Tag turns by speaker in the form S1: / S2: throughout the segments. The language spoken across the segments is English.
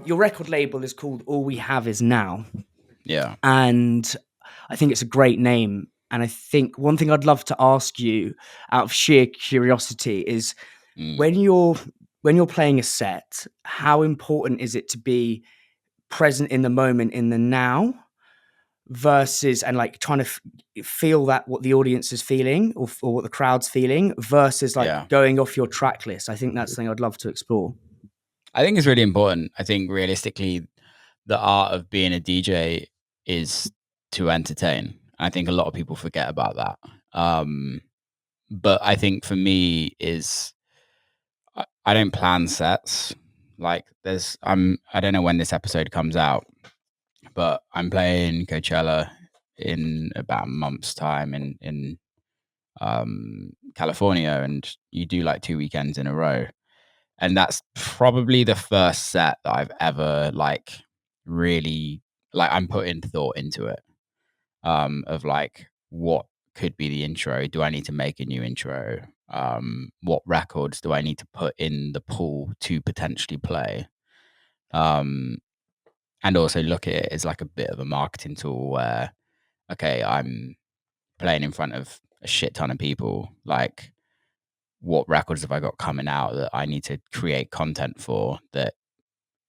S1: your record label is called All We Have Is Now.
S2: Yeah.
S1: And I think it's a great name. And I think one thing I'd love to ask you out of sheer curiosity is when you're playing a set, how important is it to be present in the moment, in the now, versus and like trying to feel that what the audience is feeling or what the crowd's feeling versus like going off your track list? I think that's something I'd love to explore.
S2: I think it's really important. I think realistically, the art of being a DJ is to entertain. I think a lot of people forget about that. But I think for me is I don't plan sets. Like I don't know when this episode comes out, but I'm playing Coachella in about a month's time in California, and you do like 2 weekends in a row. And that's probably the first set that I've ever like really like I'm putting thought into it. Of like what could be the intro? Do I need to make a new intro? What records do I need to put in the pool to potentially play? And also look at it as like a bit of a marketing tool where, okay, I'm playing in front of a shit ton of people. Like, what records have I got coming out that I need to create content for? That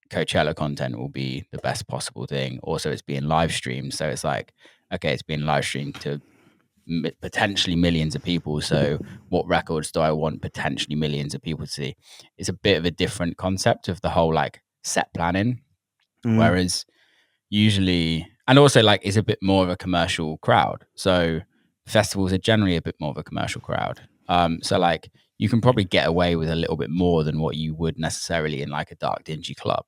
S2: Coachella content will be the best possible thing. Also, it's being live streamed, so it's like, okay, it's being live streamed to potentially millions of people. So, what records do I want potentially millions of people to see? It's a bit of a different concept of the whole like set planning. Whereas usually, and also like it's a bit more of a commercial crowd. So festivals are generally a bit more of a commercial crowd. So like you can probably get away with a little bit more than what you would necessarily in like a dark, dingy club,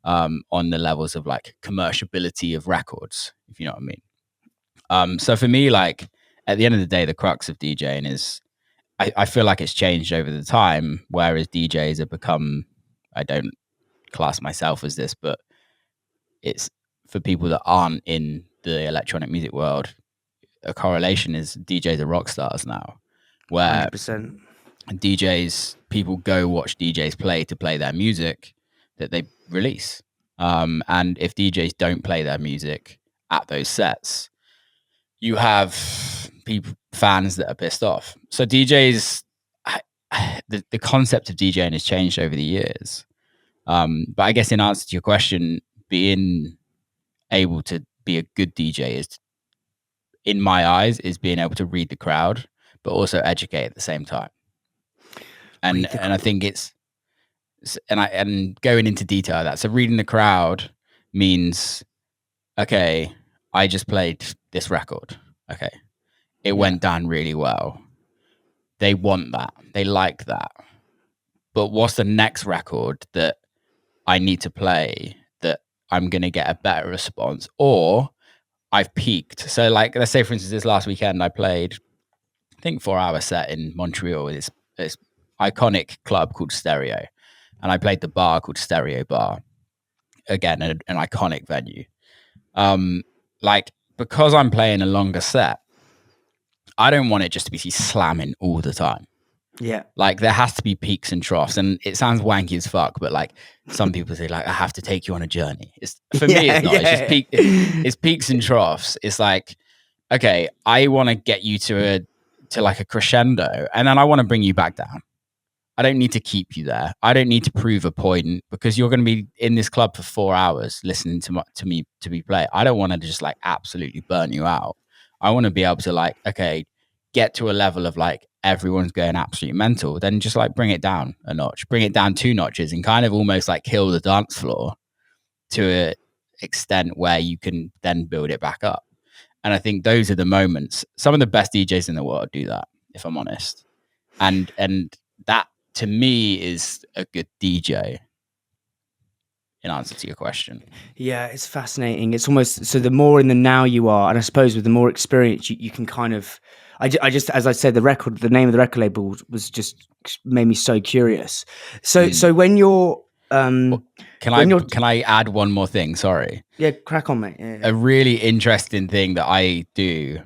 S2: on the levels of like commerciability of records, if you know what I mean. So for me, like at the end of the day, the crux of DJing is I feel like it's changed over the time, whereas DJs have become, I don't class myself as this, but it's for people that aren't in the electronic music world, a correlation is DJs are rock stars now, where
S1: 100%.
S2: DJs, people go watch DJs play to play their music that they release. And if DJs don't play their music at those sets, you have fans that are pissed off. So DJs, the concept of DJing has changed over the years. But I guess in answer to your question, being able to be a good DJ is, in my eyes, is being able to read the crowd, but also educate at the same time. And I think it's and going into detail of that. So reading the crowd means, okay, I just played this record. Okay, it went down really well. They want that. They like that. But what's the next record that I need to play that I'm going to get a better response, or I've peaked? So like, let's say for instance, this last weekend I played, I think 4-hour set in Montreal. This iconic club called Stereo. And I played the bar called Stereo Bar. Again, an iconic venue. Like, because I'm playing a longer set, I don't want it just to be slamming all the time.
S1: Yeah.
S2: Like, there has to be peaks and troughs. And it sounds wanky as fuck, but like some people say, like, I have to take you on a journey. For me, it's not. It's just it's peaks and troughs. It's like, okay, I want to get you to like a crescendo, and then I want to bring you back down. I don't need to keep you there. I don't need to prove a point, because you're going to be in this club for 4 hours listening to me to be play. I don't want to just like absolutely burn you out. I want to be able to like, okay, get to a level of like everyone's going absolutely mental, then just like bring it down a notch, bring it down 2 notches, and kind of almost like kill the dance floor to an extent where you can then build it back up. And I think those are the moments. Some of the best DJs in the world do that, if I'm honest. And that, to me, is a good DJ, in answer to your question.
S1: Yeah, it's fascinating. It's almost, so the more in the now you are, and I suppose with the more experience, you can kind of, I just, as I said, the name of the record label was just made me so curious. So when you're,
S2: can I add one more thing? Sorry.
S1: Yeah, crack on, mate. Yeah.
S2: A really interesting thing that I do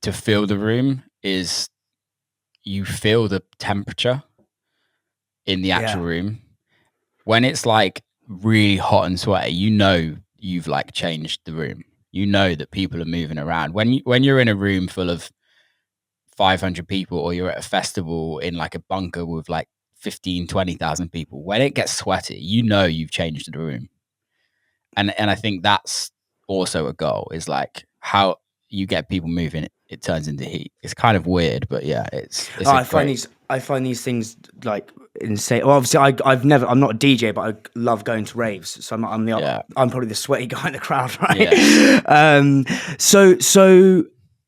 S2: to fill the room is you feel the temperature in the actual room. when it's like really hot and sweaty, you've like changed the room. You know that people are moving around. When you're in a room full of 500 people, or you're at a festival in like a bunker with like 15-20,000 people, when it gets sweaty, you've changed the room. And I think that's also a goal, is like how you get people moving, it turns into heat. It's kind of weird, but yeah, it's
S1: I find these things like insane. Well, obviously, I'm not a DJ, but I love going to raves. So I'm probably the sweaty guy in the crowd, right?
S2: Yeah.
S1: So,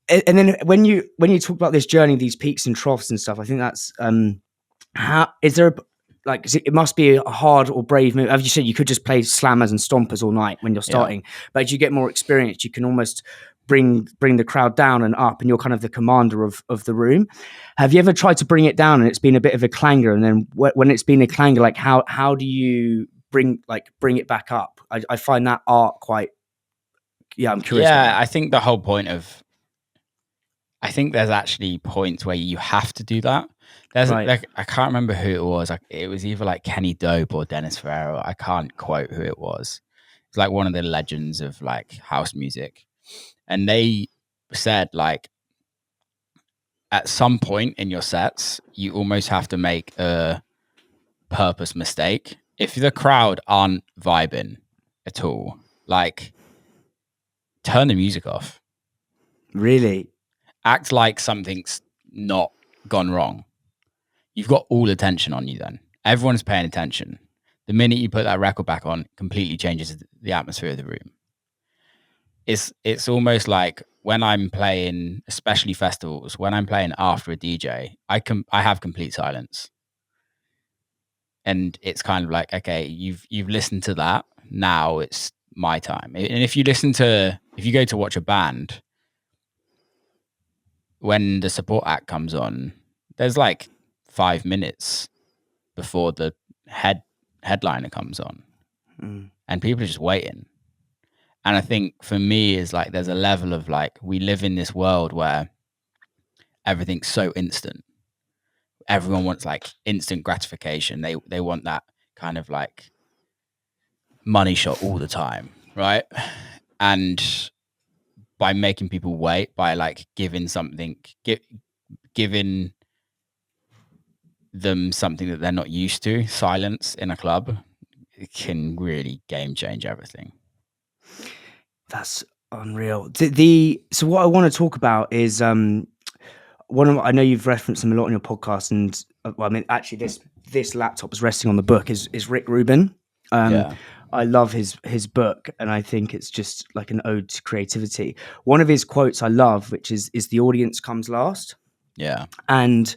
S1: and then when you talk about this journey, these peaks and troughs and stuff, I think that's how is there like it must be a hard or brave move. As you said, you could just play slammers and stompers all night when you're starting, but as you get more experience, you can almost bring the crowd down and up, and you're kind of the commander of the room. Have you ever tried to bring it down and it's been a bit of a clanger, and then when it's been a clanger, like how do you bring it back up? I find that art quite, I'm curious.
S2: I think the whole point of, I think there's actually points where you have to do that. There's like, I can't remember who it was. Like, it was either like Kenny Dope or Dennis Ferrero. I can't quote who it was. It's like one of the legends of like house music. And they said like, at some point in your sets, you almost have to make a purpose mistake. If the crowd aren't vibing at all, like, turn the music off.
S1: Really?
S2: Act like something's not gone wrong. You've got all attention on you then. Everyone's paying attention. The minute you put that record back on, completely changes the atmosphere of the room. It's almost like when I'm playing, especially festivals, when I'm playing after a DJ, I have complete silence. And it's kind of like, okay, you've listened to that. Now it's my time. And if you go to watch a band, when the support act comes on, there's like 5 minutes before the headliner comes on, and people are just waiting. And I think for me is like, there's a level of like, we live in this world where everything's so instant. Everyone wants like instant gratification. They want that kind of like money shot all the time, right? And by making people wait, by like giving them something that they're not used to, silence in a club, it can really game change everything.
S1: That's unreal. So what I want to talk about is I know you've referenced him a lot on your podcast, and well, I mean, actually, this laptop is resting on the book. Is Rick Rubin? I love his book, and I think it's just like an ode to creativity. One of his quotes I love, which is the audience comes last.
S2: Yeah.
S1: And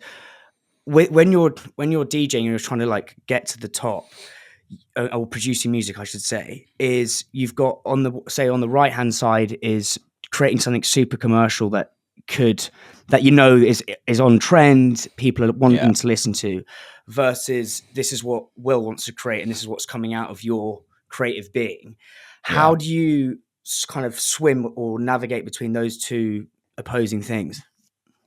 S1: when you're DJing, you're trying to like get to the top, or producing music, I should say, is you've got on the right hand side is creating something super commercial that is on trend, people are wanting to listen to, versus this is what Will wants to create and this is what's coming out of your creative being. How do you kind of swim or navigate between those two opposing things?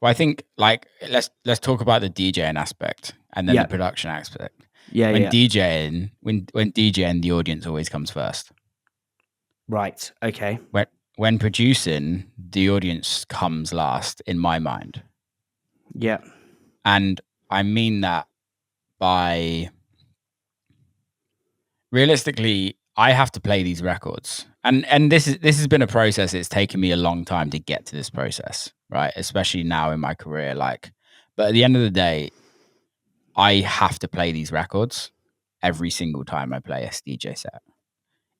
S2: Well, I think like let's talk about the DJing aspect and then the production aspect. DJing, when DJing, the audience always comes first.
S1: Right. Okay.
S2: When producing, the audience comes last in my mind.
S1: Yeah.
S2: And I mean that by realistically, I have to play these records. And this has been a process. It's taken me a long time to get to this process, right? Especially now in my career. But at the end of the day, I have to play these records every single time I play a DJ set.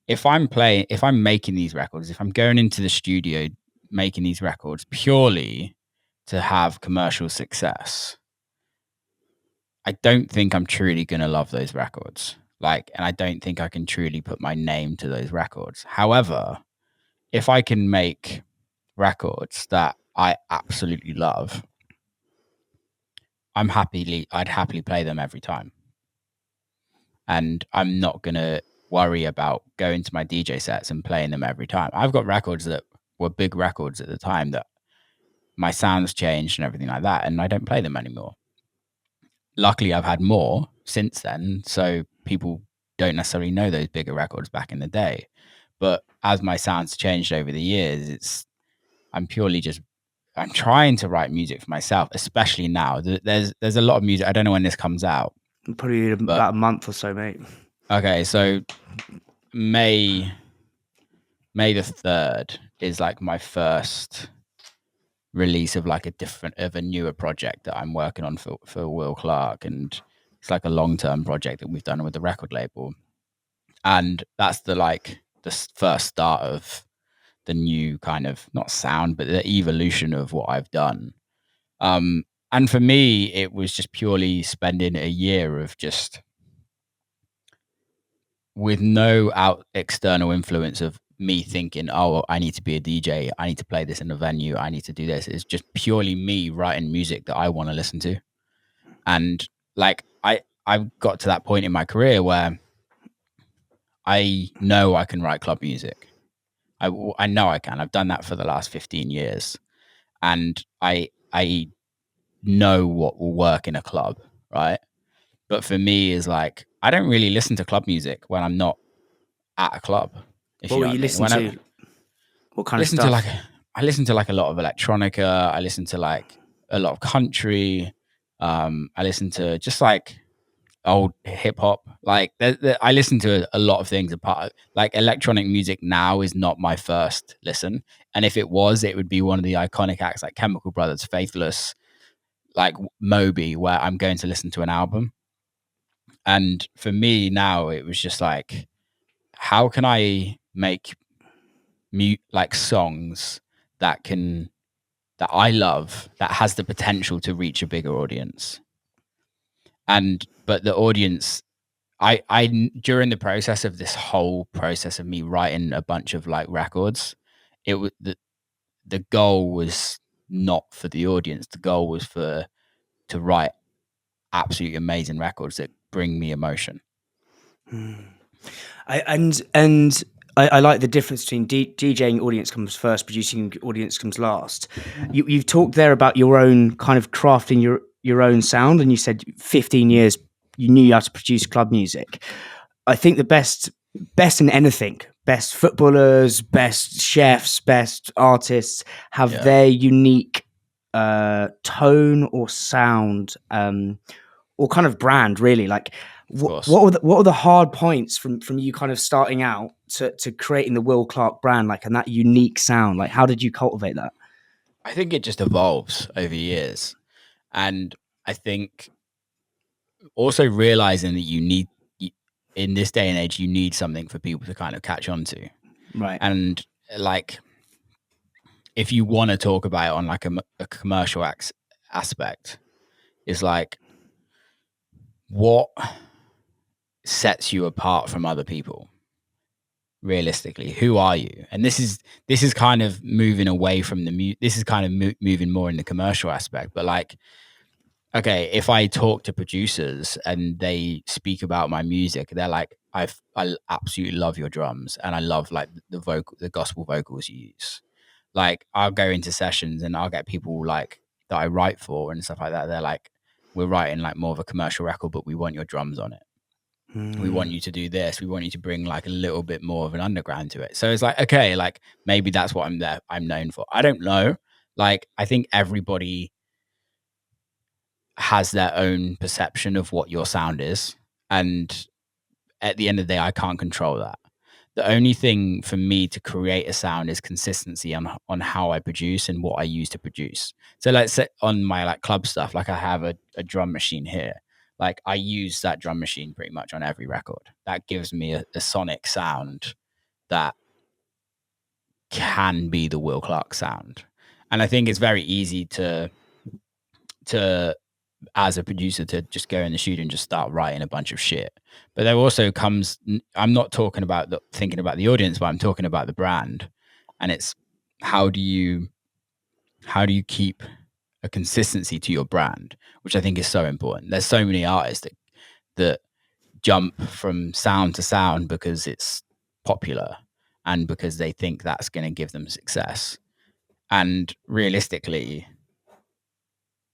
S2: If I'm making these records, if I'm going into the studio making these records purely to have commercial success, I don't think I'm truly going to love those records. And I don't think I can truly put my name to those records. However, if I can make records that I absolutely love, I'd happily play them every time. And I'm not going to worry about going to my DJ sets and playing them every time. I've got records that were big records at the time that my sounds changed and everything like that, and I don't play them anymore. Luckily, I've had more since then, so people don't necessarily know those bigger records back in the day. But as my sound's changed over the years, I'm trying to write music for myself, especially now. There's a lot of music. I don't know when this comes out.
S1: Probably about a month or so, mate.
S2: Okay, so May the 3rd is like my first release of like a newer project that I'm working on for Will Clarke, and it's like a long-term project that we've done with the record label, and that's the first start of the new kind of, not sound, but the evolution of what I've done. And for me, it was just purely spending a year of just with no external influence of me thinking, oh, I need to be a DJ, I need to play this in a venue, I need to do this. It's just purely me writing music that I want to listen to. And like I've got to that point in my career where I know I can write club music. I know I can. I've done that for the last 15 years. And I know what will work in a club, right? But for me, is like, I don't really listen to club music when I'm not at a club. If
S1: What
S2: you
S1: were
S2: know
S1: you
S2: what I mean.
S1: listening to? What kind of
S2: Listen
S1: stuff?
S2: to I listen to like a lot of electronica. I listen to like a lot of country. I listen to just like old hip hop. Like I listen to a lot of things. Apart, like electronic music now is not my first listen, and if it was, it would be one of the iconic acts like Chemical Brothers, Faithless, like Moby, where I'm going to listen to an album. And for me now, it was just like, how can I make like songs that I love, that has the potential to reach a bigger audience. But the audience, I during the process of this whole process of me writing a bunch of like records, it was the goal was not for the audience. The goal was to write absolutely amazing records that bring me emotion.
S1: I like the difference between DJing audience comes first, producing audience comes last. You've talked there about your own kind of crafting your own sound, and you said 15 years you knew how to produce club music. I think the best in anything, best footballers, best chefs, best artists have their unique tone or sound, or kind of brand, really. Like, what are the hard points from you kind of starting out to creating the Will Clarke brand, like, and that unique sound? Like, how did you cultivate that?
S2: I think it just evolves over years. And I think also realizing that in this day and age, you need something for people to kind of catch on to.
S1: Right.
S2: And like, if you want to talk about it on like a commercial aspect, is like, what sets you apart from other people? Realistically, who are you? And this is kind of moving away from this is kind of moving more in the commercial aspect. But like, okay, if I talk to producers and they speak about my music, they're like, I absolutely love your drums, and I love like the gospel vocals you use. Like, I'll go into sessions and I'll get people like that I write for and stuff like that. They're like, we're writing like more of a commercial record, but we want your drums on it. We want you to do this. We want you to bring like a little bit more of an underground to it. So it's like, okay, like maybe that's what I'm known for. I don't know. Like, I think everybody has their own perception of what your sound is. And at the end of the day, I can't control that. The only thing for me to create a sound is consistency on how I produce and what I use to produce. So let's say on my like club stuff, like I have a drum machine here. Like, I use that drum machine pretty much on every record. That gives me a sonic sound that can be the Will Clarke sound. And I think it's very easy to as a producer to just go in the studio and just start writing a bunch of shit. But there also comes, I'm not talking about thinking about the audience, but I'm talking about the brand. And it's, how do you keep a consistency to your brand, which I think is so important. There's so many artists that jump from sound to sound because it's popular and because they think that's going to give them success. And realistically,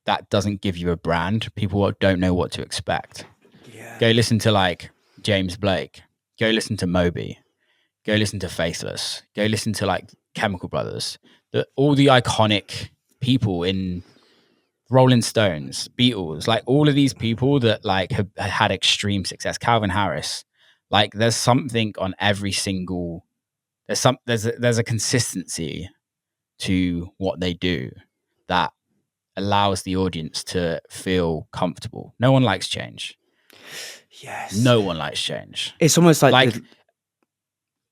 S2: that doesn't give you a brand. People don't know what to expect.
S1: Yeah.
S2: Go listen to like James Blake, go listen to Moby, go listen to Faithless, go listen to like Chemical Brothers, all the iconic people in Rolling Stones, Beatles, like all of these people that like have had extreme success. Calvin Harris, like there's something on every single. There's a consistency to what they do that allows the audience to feel comfortable. No one likes change.
S1: Yes.
S2: No one likes change.
S1: It's almost like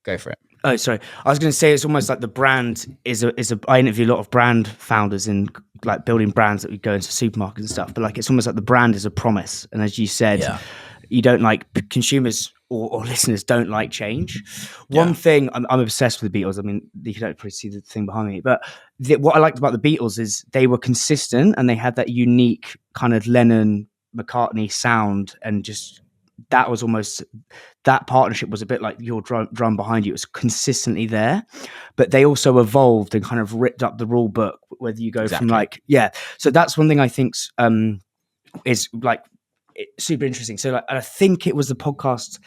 S2: go for it.
S1: Oh, sorry. I was going to say it's almost like the brand is a. I interview a lot of brand founders in like building brands that we go into supermarkets and stuff. But like it's almost like the brand is a promise, and as you said, you don't like consumers or listeners don't like change. One thing I'm obsessed with the Beatles. I mean, you don't probably see the thing behind me, but what I liked about the Beatles is they were consistent and they had that unique kind of Lennon McCartney sound, and just that was almost. That partnership was a bit like your drum behind you. It was consistently there, but they also evolved and kind of ripped up the rule book, whether you go from like, so that's one thing I think is like super interesting. So like, I think it was the podcast,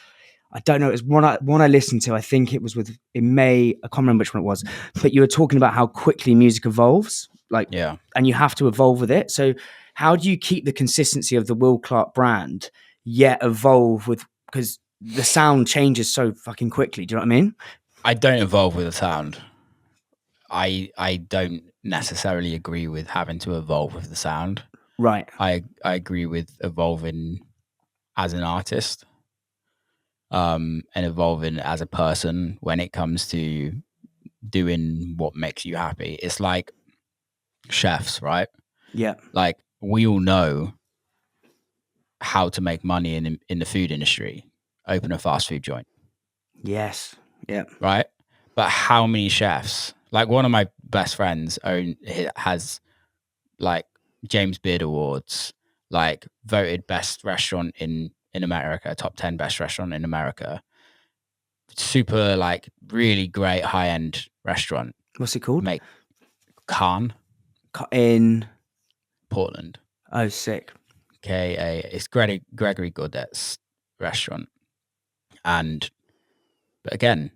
S1: I don't know, it was one I listened to, I think it was in May, I can't remember which one it was, but you were talking about how quickly music evolves, like, and you have to evolve with it. So how do you keep the consistency of the Will Clarke brand yet evolve with, because the sound changes so fucking quickly. Do you know what I mean?
S2: I don't evolve with the sound. I don't necessarily agree with having to evolve with the sound.
S1: Right.
S2: I agree with evolving as an artist, and evolving as a person when it comes to doing what makes you happy. It's like chefs, right?
S1: Yeah.
S2: Like we all know how to make money in the food industry. Open a fast food joint.
S1: Yes. Yeah.
S2: Right. But how many chefs? Like one of my best friends has like James Beard Awards, like voted best restaurant in America, top 10 best restaurant in America. Super like really great high end restaurant.
S1: What's it called?
S2: Khan
S1: in
S2: Portland.
S1: Oh, sick.
S2: It's Gregory Gaudet's restaurant. But again,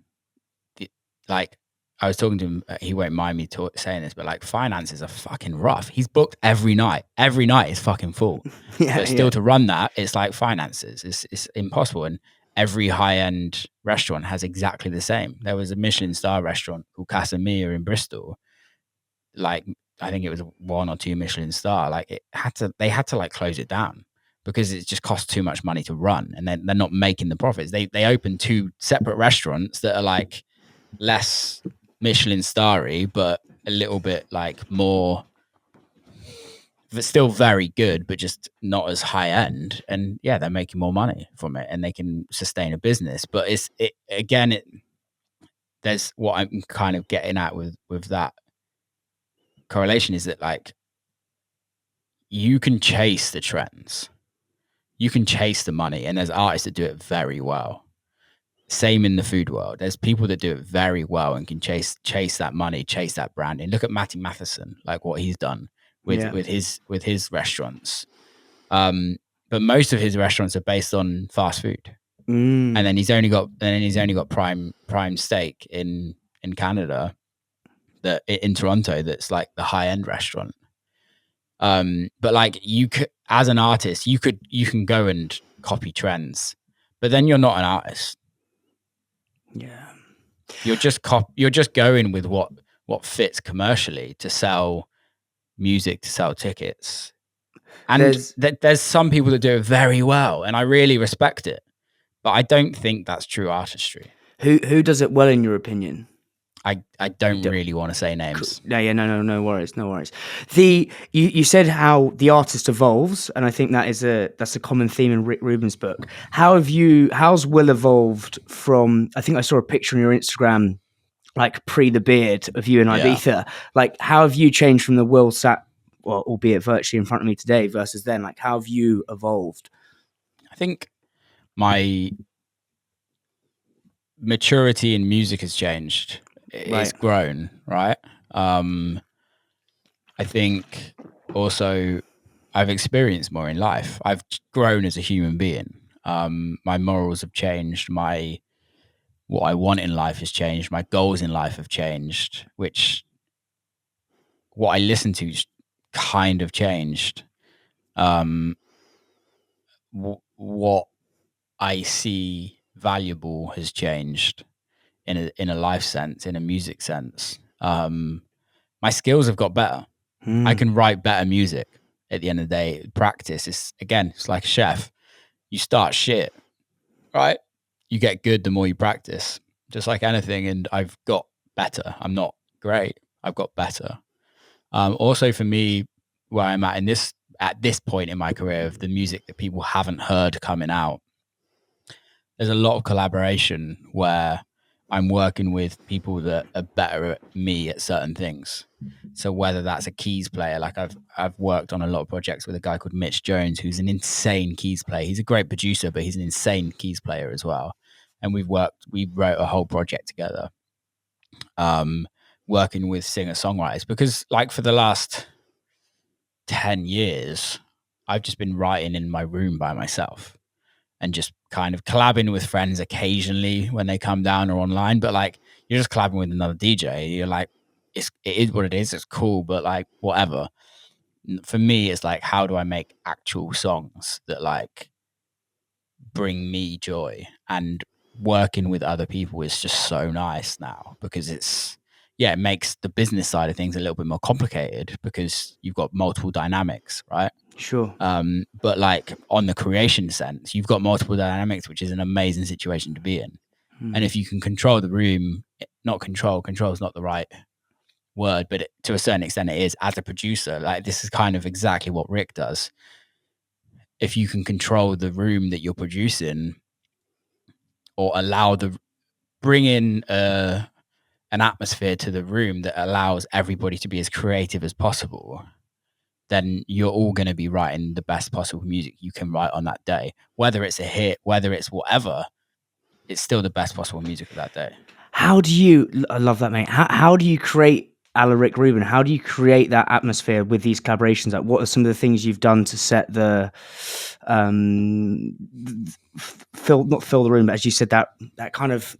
S2: like I was talking to him, he won't mind me saying this, but like finances are fucking rough. He's booked every night. Every night is fucking full. But still to run that, it's like finances. It's impossible. And every high-end restaurant has exactly the same. There was a Michelin star restaurant called Casamia in Bristol. Like I think it was a 1 or 2 Michelin star. Like they had to like close it down because it just costs too much money to run, and then they're not making the profits. They opened 2 separate restaurants that are like less Michelin starry, but a little bit like more, but still very good, but just not as high end. And yeah, they're making more money from it, and they can sustain a business. But there's what I'm kind of getting at with that correlation is that like you can chase the trends, you can chase the money, and there's artists that do it very well. Same in the food world. There's people that do it very well and can chase that money, chase that branding. Look at Matty Matheson, like what he's done with his restaurants. But most of his restaurants are based on fast food, and then he's only got prime steak in Canada, that in Toronto, that's like the high end restaurant. But like you could, as an artist, you can go and copy trends, but then you're not an artist.
S1: Yeah.
S2: You're just going with what fits commercially to sell music, to sell tickets. And there's some people that do it very well, and I really respect it. But I don't think that's true artistry.
S1: Who does it well in your opinion?
S2: I don't really want to say names.
S1: No worries. You said how the artist evolves, and I think that's a common theme in Rick Rubin's book. How's Will evolved from? I think I saw a picture on your Instagram, like pre the beard of you in Ibiza. Yeah. Like, how have you changed from the Will well, albeit virtually in front of me today, versus then? Like, how have you evolved?
S2: I think my maturity in music has changed. It's grown, right? I think also I've experienced more in life. I've grown as a human being. My morals have changed. What I want in life has changed. My goals in life have changed. What I listen to kind of changed. What I see valuable has changed in a life sense, in a music sense. My skills have got better. I can write better music. At the end of the day, practice is, again, it's like a chef. You start shit, right? You get good the more you practice, just like anything. And I've got better. I'm not great. I've got better. Also, for me, where I'm at this point in my career of the music that people haven't heard coming out, there's a lot of collaboration where I'm working with people that are better at me at certain things. So whether that's a keys player, like I've worked on a lot of projects with a guy called Mitch Jones, who's an insane keys player. He's a great producer, but he's an insane keys player as well. And we wrote a whole project together, working with singer-songwriters, because like for the last 10 years, I've just been writing in my room by myself and just kind of collabing with friends occasionally when they come down or online. But like, you're just collabing with another DJ. You're like, it is what it is. It's cool, but like, whatever. For me, it's like, how do I make actual songs that like bring me joy? And working with other people is just so nice now, because it makes the business side of things a little bit more complicated because you've got multiple dynamics, right?
S1: Sure.
S2: But like on the creation sense, you've got multiple dynamics, which is an amazing situation to be in. And if you can control the room, control is not the right word, but to a certain extent it is. As a producer, like this is kind of exactly what Rick does. If you can control the room that you're producing, or bring in an atmosphere to the room that allows everybody to be as creative as possible, then you're all going to be writing the best possible music you can write on that day. Whether it's a hit, whether it's whatever, it's still the best possible music of that day.
S1: I love that, mate. How do you create Alaric Rubin? How do you create that atmosphere with these collaborations? Like, what are some of the things you've done to set the, not fill the room, but as you said, that kind of,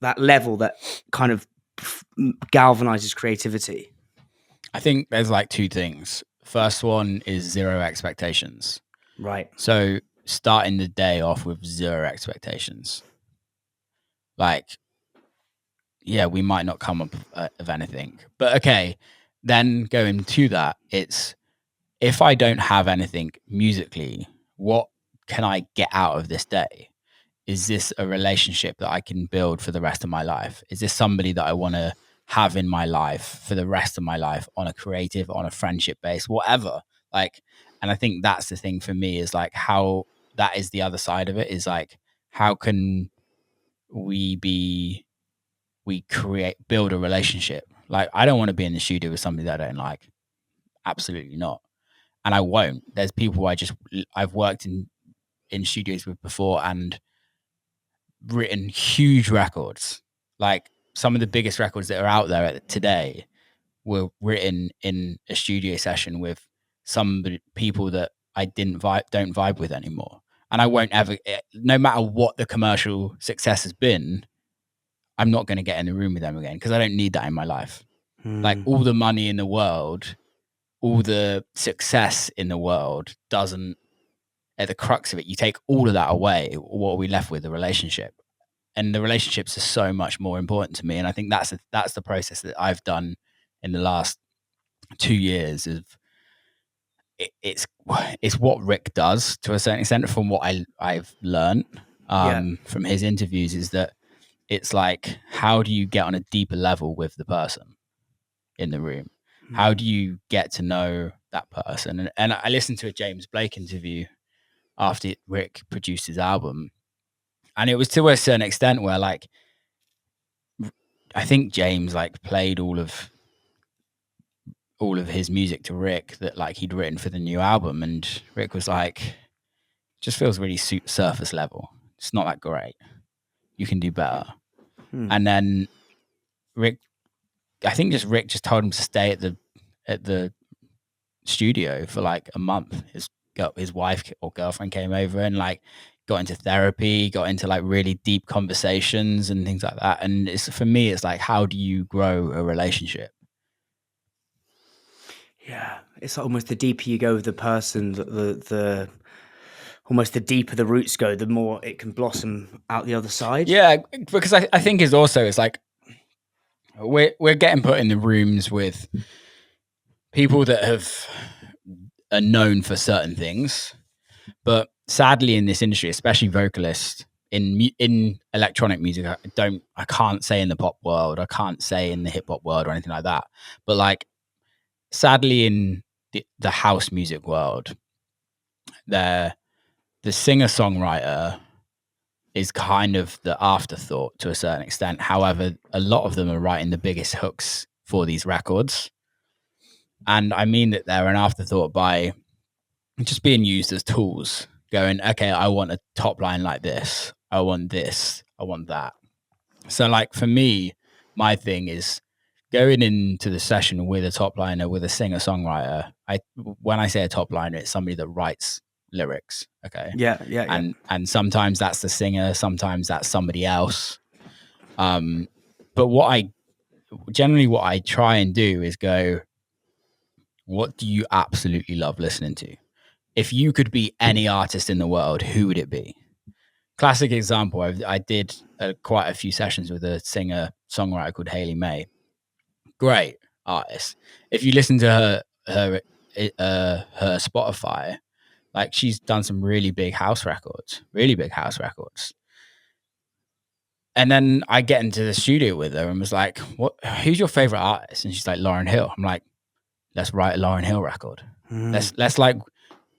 S1: that level that kind of galvanizes creativity?
S2: I think there's like two things. First one is zero expectations.
S1: Right.
S2: So starting the day off with zero expectations. Like, yeah, we might not come up of anything, but okay. Then going to that, it's, if I don't have anything musically, what can I get out of this day? Is this a relationship that I can build for the rest of my life? Is this somebody that I want to have in my life for the rest of my life, on a creative, on a friendship base, whatever? Like, and I think that's the thing for me, is like, how that is the other side of it, is like, how can build a relationship? Like, I don't want to be in the studio with somebody that I don't like. Absolutely not. And I won't. There's people I've worked in studios with before and written huge records. Like some of the biggest records that are out there today were written in a studio session with some people that I don't vibe with anymore. And I won't ever, no matter what the commercial success has been, I'm not going to get in the room with them again, because I don't need that in my life. Like, all the money in the world, all the success in the world doesn't, at the crux of it, you take all of that away, what are we left with? The relationship. And the relationships are so much more important to me. And I think that's the process that I've done in the last 2 years. It's what Rick does to a certain extent, from what I've learned from his interviews, is that it's like, how do you get on a deeper level with the person in the room? How do you get to know that person? And I listened to a James Blake interview after Rick produced his album, and it was to a certain extent where, like, I think James like played all of his music to Rick that like he'd written for the new album, and Rick was like, just feels really surface level. It's not that great. You can do better. And then Rick just told him to stay at the studio for like a month. His wife or girlfriend came over and like got into therapy, got into like really deep conversations and things like that. And it's, for me, it's like, how do you grow a relationship?
S1: Yeah, it's almost the deeper you go with the person, the almost the deeper the roots go, the more it can blossom out the other side.
S2: Yeah, because I think it's also, it's like we're getting put in the rooms with people that are known for certain things, but sadly in this industry, especially vocalists in electronic music, I can't say in the pop world, I can't say in the hip hop world or anything like that, but like sadly in the house music world, the singer songwriter is kind of the afterthought to a certain extent. However, a lot of them are writing the biggest hooks for these records. And I mean that they're an afterthought by just being used as tools, going, okay, I want a top line like this. I want this. I want that. So, like, for me, my thing is going into the session with a top liner, with a singer songwriter. When I say a top liner, it's somebody that writes lyrics. Okay.
S1: Yeah.
S2: And sometimes that's the singer, sometimes that's somebody else. But what I try and do is go, what do you absolutely love listening to? If you could be any artist in the world, who would it be? Classic example, I did quite a few sessions with a singer songwriter called Hayley May. Great artist. If you listen to her Spotify, like, she's done some really big house records. And then I get into the studio with her and was like, who's your favorite artist? And she's like, Lauryn Hill. I'm like, let's write a Lauryn Hill record. Let's like,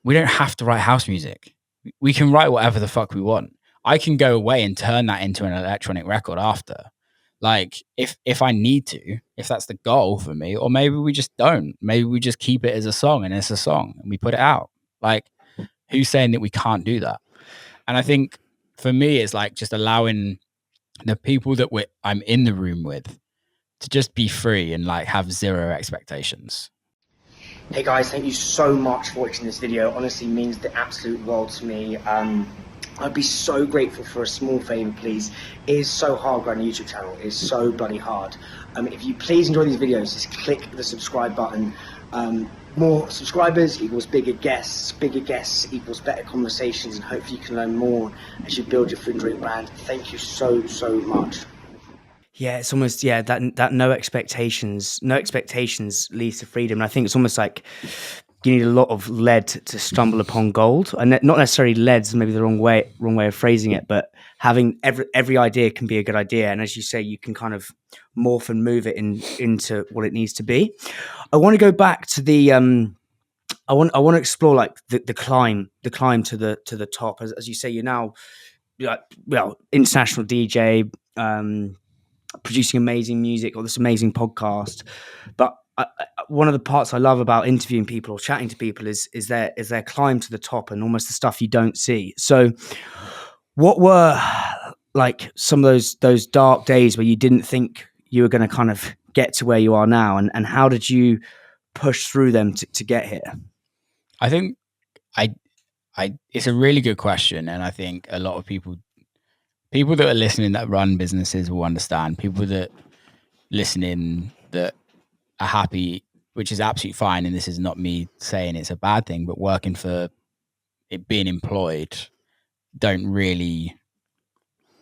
S2: we don't have to write house music. We can write whatever the fuck we want. I can go away and turn that into an electronic record after. Like, if I need to, if that's the goal for me, or maybe we just don't. Maybe we just keep it as a song, and it's a song and we put it out. Like, who's saying that we can't do that? And I think for me, it's like just allowing the people that I'm in the room with to just be free and like have zero expectations.
S1: Hey guys, thank you so much for watching this video. Honestly, means the absolute world to me. I'd be so grateful for a small favour, please. It is so hard growing a YouTube channel. It is so bloody hard. If you please enjoy these videos, just click the subscribe button. More subscribers equals bigger guests equals better conversations, and hopefully you can learn more as you build your food and drink brand. Thank you so much. Yeah, it's almost, that no expectations leads to freedom. And I think it's almost like you need a lot of lead to stumble upon gold, and not necessarily lead's maybe the wrong way of phrasing it, but having every idea can be a good idea. And as you say, you can kind of morph and move it into what it needs to be. I want to go back to the I want to explore like the climb to the top. As you say, you're now international DJ, producing amazing music, or this amazing podcast. But one of the parts I love about interviewing people or chatting to people is their climb to the top, and almost the stuff you don't see. So what were like some of those dark days where you didn't think you were going to kind of get to where you are now, and how did you push through them to get here?
S2: I think it's a really good question, and I think a lot of people that are listening that run businesses will understand. People that listening that are happy, which is absolutely fine, and this is not me saying it's a bad thing, but working for it, being employed, don't really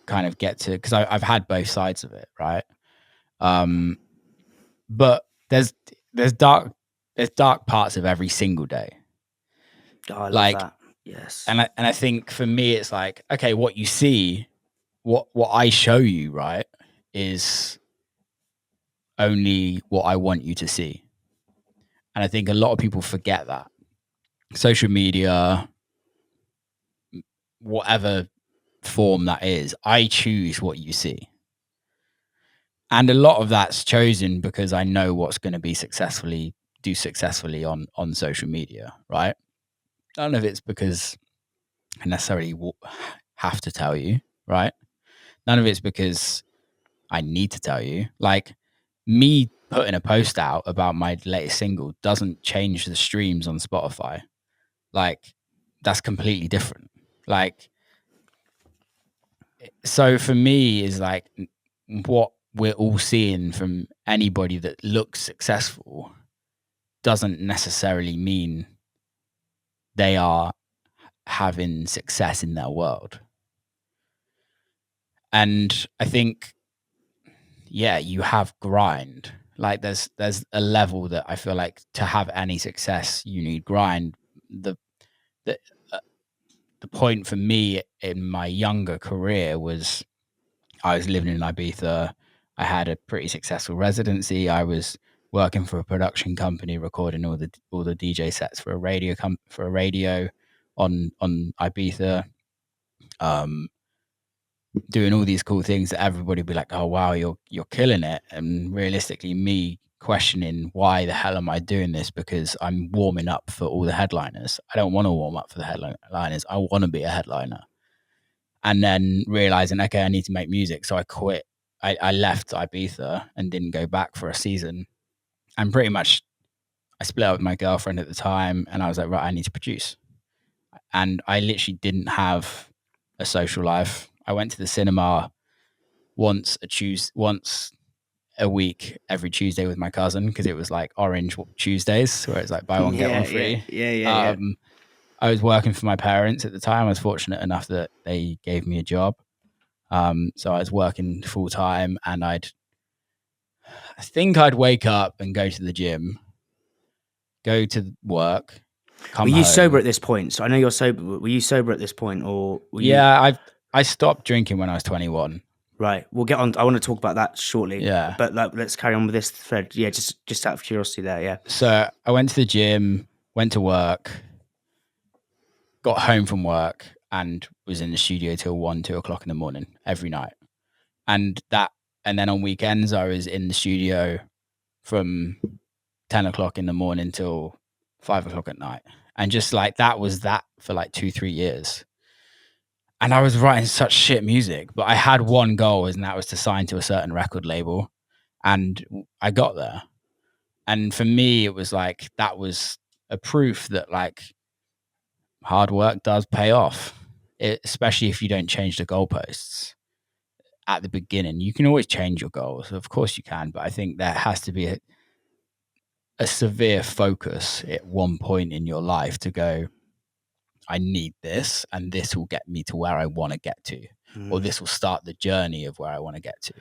S2: kind of get to, because I've had both sides of it, right? But there's dark parts of every single day.
S1: Oh, I love that. Yes.
S2: And I think for me, it's like, okay, what you see, what I show you, right, is only what I want you to see. And I think a lot of people forget that. Social media, whatever form that is, I choose what you see. And a lot of that's chosen because I know what's going to be successfully on social media, right? None of it's because I necessarily have to tell you, right? None of it's because I need to tell you. Like, me putting a post out about my latest single doesn't change the streams on Spotify. Like, that's completely different. Like, So for me is like what we're all seeing from anybody that looks successful doesn't necessarily mean they are having success in their world. And I think, yeah, you have grind. Like there's a level that I feel like to have any success, you need grind. The the uh, the point for me in my younger career was I was living in Ibiza. I had a pretty successful residency. I was working for a production company, recording all the DJ sets for a radio on Ibiza. Doing all these cool things that everybody would be like, "Oh wow, you're killing it." And realistically, me questioning why the hell am I doing this, because I'm warming up for all the headliners. I don't want to warm up for the headliners. I want to be a headliner. And then realizing, okay, I need to make music, so I quit. I left Ibiza and didn't go back for a season. And pretty much, I split up with my girlfriend at the time, and I was like, right, I need to produce. And I literally didn't have a social life. I went to the cinema once a week every Tuesday with my cousin, because it was like Orange Tuesdays, where it's like buy one get one free.
S1: Yeah.
S2: I was working for my parents at the time. I was fortunate enough that they gave me a job, so I was working full time, and I think I'd wake up and go to the gym, go to work, come
S1: Were you
S2: home.
S1: sober at this point? So I know you're sober. Were you sober at this point, or were you?
S2: Yeah, I stopped drinking when I was 21.
S1: Right. We'll get on. I want to talk about that shortly.
S2: Yeah.
S1: But like, let's carry on with this thread. Yeah, just out of curiosity there. Yeah.
S2: So I went to the gym, went to work, got home from work, and was in the studio till 2 o'clock in the morning every night. And then on weekends, I was in the studio from 10 o'clock in the morning till 5 o'clock at night. And just like that was that for like 2-3 years. And I was writing such shit music, but I had one goal, and that was to sign to a certain record label. And I got there. And for me, it was like, that was a proof that like hard work does pay off, especially if you don't change the goalposts at the beginning. You can always change your goals. Of course you can. But I think there has to be a severe focus at one point in your life to go, I need this, and this will get me to where I want to get to, or this will start the journey of where I want to get to.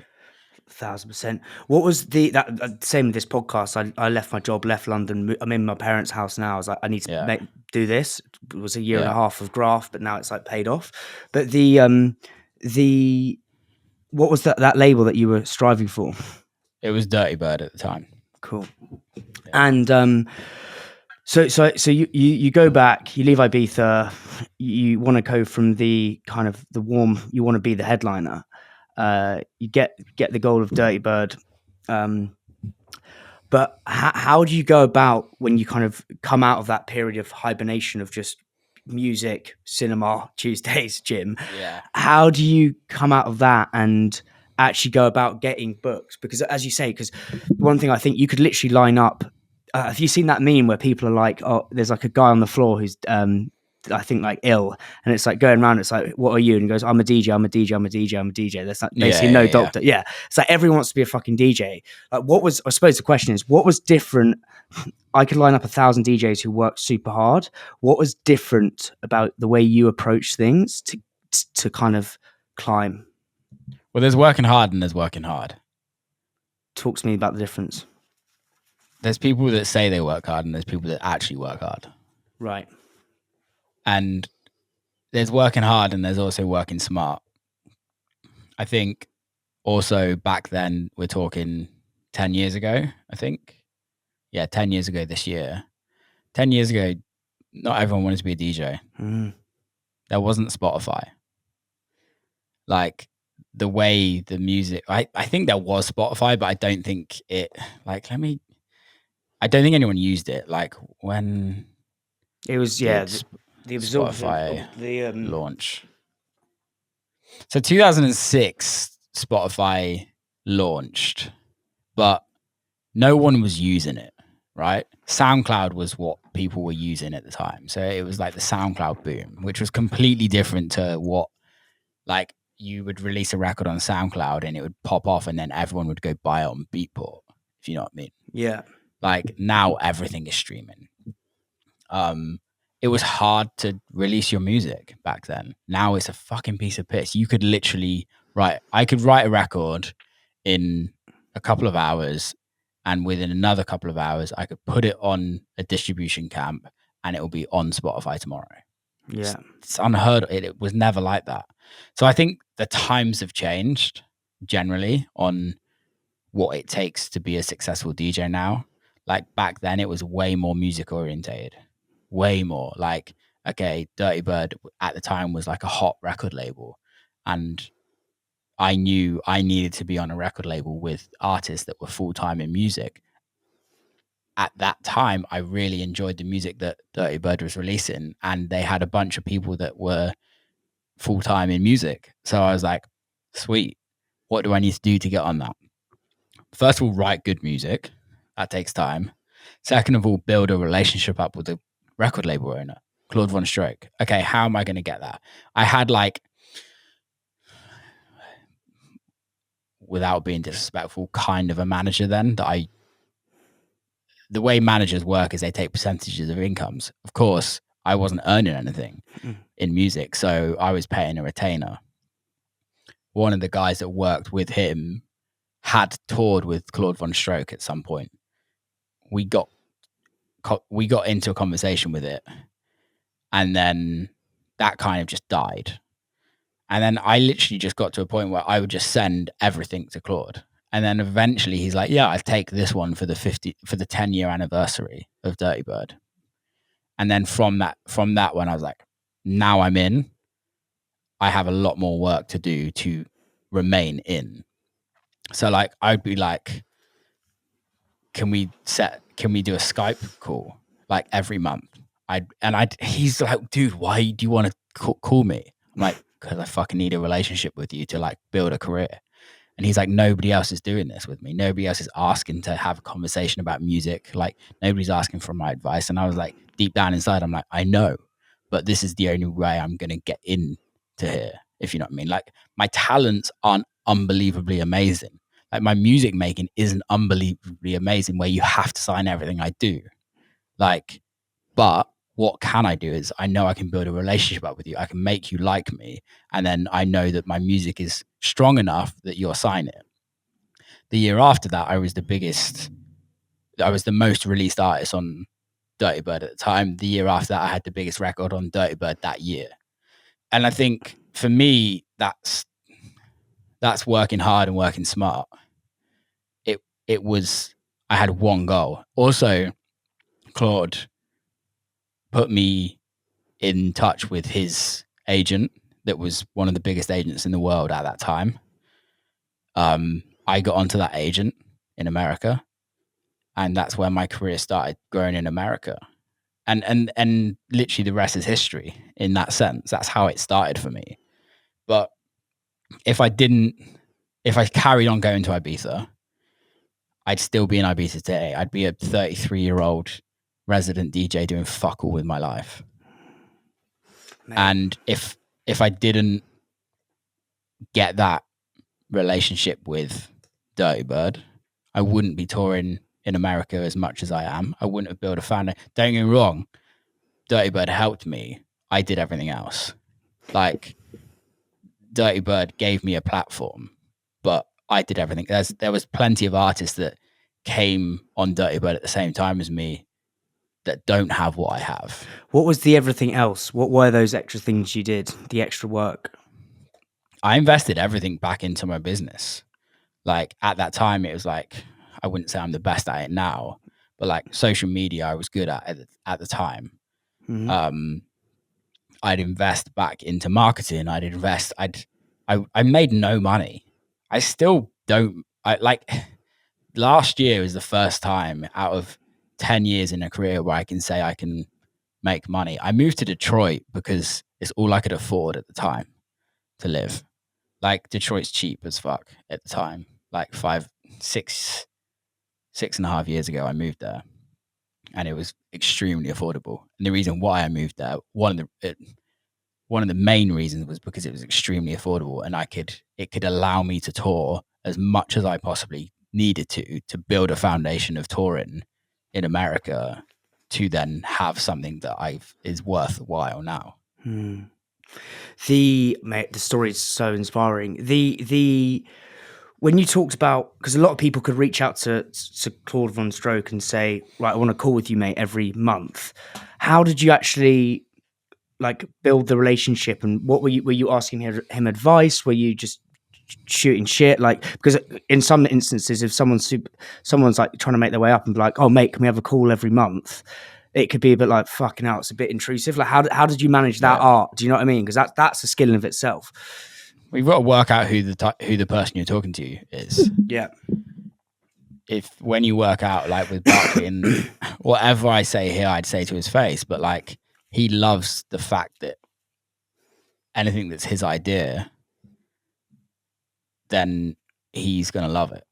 S1: 1,000%. What was that same with this podcast? I left my job, left London. I'm in my parents' house now. I was like, I need to do this. It was a year and a half of graft, but now it's like paid off. But the what was that label that you were striving for?
S2: It was Dirty Bird at the time.
S1: Cool. And so you go back, you leave Ibiza, you want to go from the kind of the warm, you want to be the headliner. You get the goal of Dirty Bird. But how do you go about when you kind of come out of that period of hibernation of just music, cinema, Tuesdays, gym?
S2: Yeah.
S1: How do you come out of that and actually go about getting books? Because as you say, because one thing I think you could literally line up. Have you seen that meme where people are like, oh, there's like a guy on the floor who's I think like ill, and it's like going around, it's like, what are you? And he goes, I'm a DJ, I'm a DJ, I'm a DJ, I'm a DJ. There's like basically no doctor. Yeah. It's like everyone wants to be a fucking DJ. Like I suppose the question is, what was different? I could line up 1,000 DJs who worked super hard. What was different about the way you approach things to kind of climb?
S2: Well, there's working hard and there's working hard.
S1: Talk to me about the difference.
S2: There's people that say they work hard, and there's people that actually work hard.
S1: Right.
S2: And there's working hard, and there's also working smart. I think also back then, we're talking 10 years ago, I think. Yeah, 10 years ago this year. 10 years ago, not everyone wanted to be a DJ. There wasn't Spotify. Like, the way the music... I think there was Spotify, but I don't think it... Like, I don't think anyone used it. Like, when...
S1: It was, the
S2: Spotify launch. So 2006, Spotify launched, but no one was using it, right? SoundCloud was what people were using at the time. So it was like the SoundCloud boom, which was completely different to what, like, you would release a record on SoundCloud and it would pop off, and then everyone would go buy it on Beatport, if you know what I mean.
S1: Yeah.
S2: Like now everything is streaming. It was hard to release your music back then. Now it's a fucking piece of piss. You could literally I could write a record in a couple of hours, and within another couple of hours, I could put it on a distribution camp and it will be on Spotify tomorrow.
S1: Yeah.
S2: It's unheard of. It was never like that. So I think the times have changed generally on what it takes to be a successful DJ now. Like back then, it was way more music orientated, way more. Like, okay, Dirty Bird at the time was like a hot record label, and I knew I needed to be on a record label with artists that were full time in music. At that time, I really enjoyed the music that Dirty Bird was releasing, and they had a bunch of people that were full time in music. So I was like, sweet, what do I need to do to get on that? First of all, write good music. That takes time. Second of all, build a relationship up with the record label owner, Claude Von Stroke. Okay, how am I going to get that? I had like, without being disrespectful, kind of a manager then that the way managers work is they take percentages of incomes. Of course, I wasn't earning anything in music, so I was paying a retainer. One of the guys that worked with him had toured with Claude Von Stroke at some point. We got into a conversation with it, and then that kind of just died. And then I literally just got to a point where I would just send everything to Claude. And then eventually he's like, yeah, I'll take this one for the 10-year anniversary of Dirty Bird. And then from that one, I was like, now I'm in. I have a lot more work to do to remain in. So like, I'd be like, can we do a Skype call like every month? He's like, dude, why do you want to call me? I'm like, because I fucking need a relationship with you to like build a career. And he's like, nobody else is doing this with me. Nobody else is asking to have a conversation about music. Like nobody's asking for my advice. And I was like, deep down inside, I'm like, I know, but this is the only way I'm going to get into here. If you know what I mean? Like my talents aren't unbelievably amazing. Like my music making isn't unbelievably amazing where you have to sign everything I do. Like, but what can I do is I know I can build a relationship up with you. I can make you like me. And then I know that my music is strong enough that you'll sign it. The year after that, I was the most released artist on Dirty Bird at the time. The year after that, I had the biggest record on Dirty Bird that year. And I think for me, that's working hard and working smart. I had one goal. Also, Claude put me in touch with his agent that was one of the biggest agents in the world at that time. I got onto that agent in America, and that's where my career started growing in America. And literally the rest is history in that sense. That's how it started for me. But if I carried on going to Ibiza, I'd still be in Ibiza today. I'd be a 33-year-old resident DJ doing fuck all with my life. Mate. And if I didn't get that relationship with Dirty Bird, I wouldn't be touring in America as much as I am. I wouldn't have built a fan. Don't get me wrong, Dirty Bird helped me. I did everything else. Like Dirty Bird gave me a platform, but I did everything. There was plenty of artists that came on Dirty Bird at the same time as me that don't have what I have.
S1: What was the everything else? What were those extra things you did? The extra work?
S2: I invested everything back into my business. Like at that time, it was like, I wouldn't say I'm the best at it now, but like social media, I was good at the time. Mm-hmm. I'd invest back into marketing. I made no money. I still don't. Last year was the first time out of 10 years in a career where I can say I can make money. I moved to Detroit because it's all I could afford at the time to live. Like Detroit's cheap as fuck at the time. Like 6.5 years ago, I moved there, and it was extremely affordable. And the reason why I moved there, one of the main reasons was because it was extremely affordable, and it could allow me to tour as much as I possibly needed to build a foundation of touring in America, to then have something that is worthwhile now.
S1: The story is so inspiring. The when you talked about, because a lot of people could reach out to Claude Von Stroke and say, right, I want to call with you, mate, every month. How did you actually like build the relationship, and what were you asking him advice? Were you just shooting shit? Like, because in some instances, if someone's like trying to make their way up and be like, oh mate, can we have a call every month? It could be a bit like, fucking hell, it's a bit intrusive. Like, how did you manage that art? Do you know what I mean? Because that's a skill in of itself.
S2: We've got to work out who the person you're talking to is.
S1: Yeah.
S2: If when you work out, like with Barkley, and whatever I say here, I'd say to his face, but like, he loves the fact that anything that's his idea, then he's gonna love it.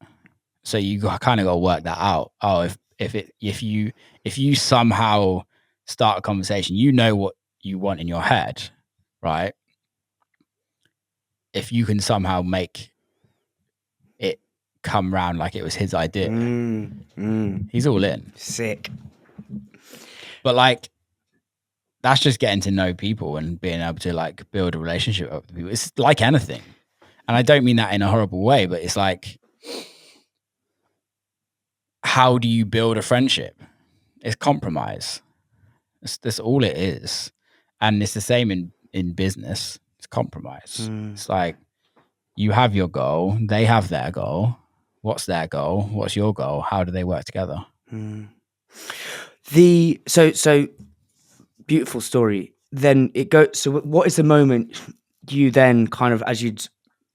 S2: So you kind of got to work that out. Oh, if you somehow start a conversation, you know what you want in your head, right? If you can somehow make it come round like it was his idea, he's all in.
S1: Sick.
S2: But like, that's just getting to know people and being able to like build a relationship with people. It's like anything, and I don't mean that in a horrible way, but it's like, how do you build a friendship? It's compromise. That's all it is. And it's the same in business. It's compromise. It's like, you have your goal, they have their goal. What's their goal? What's your goal? How do they work together?
S1: So beautiful story. Then it goes. So what is the moment you then kind of, as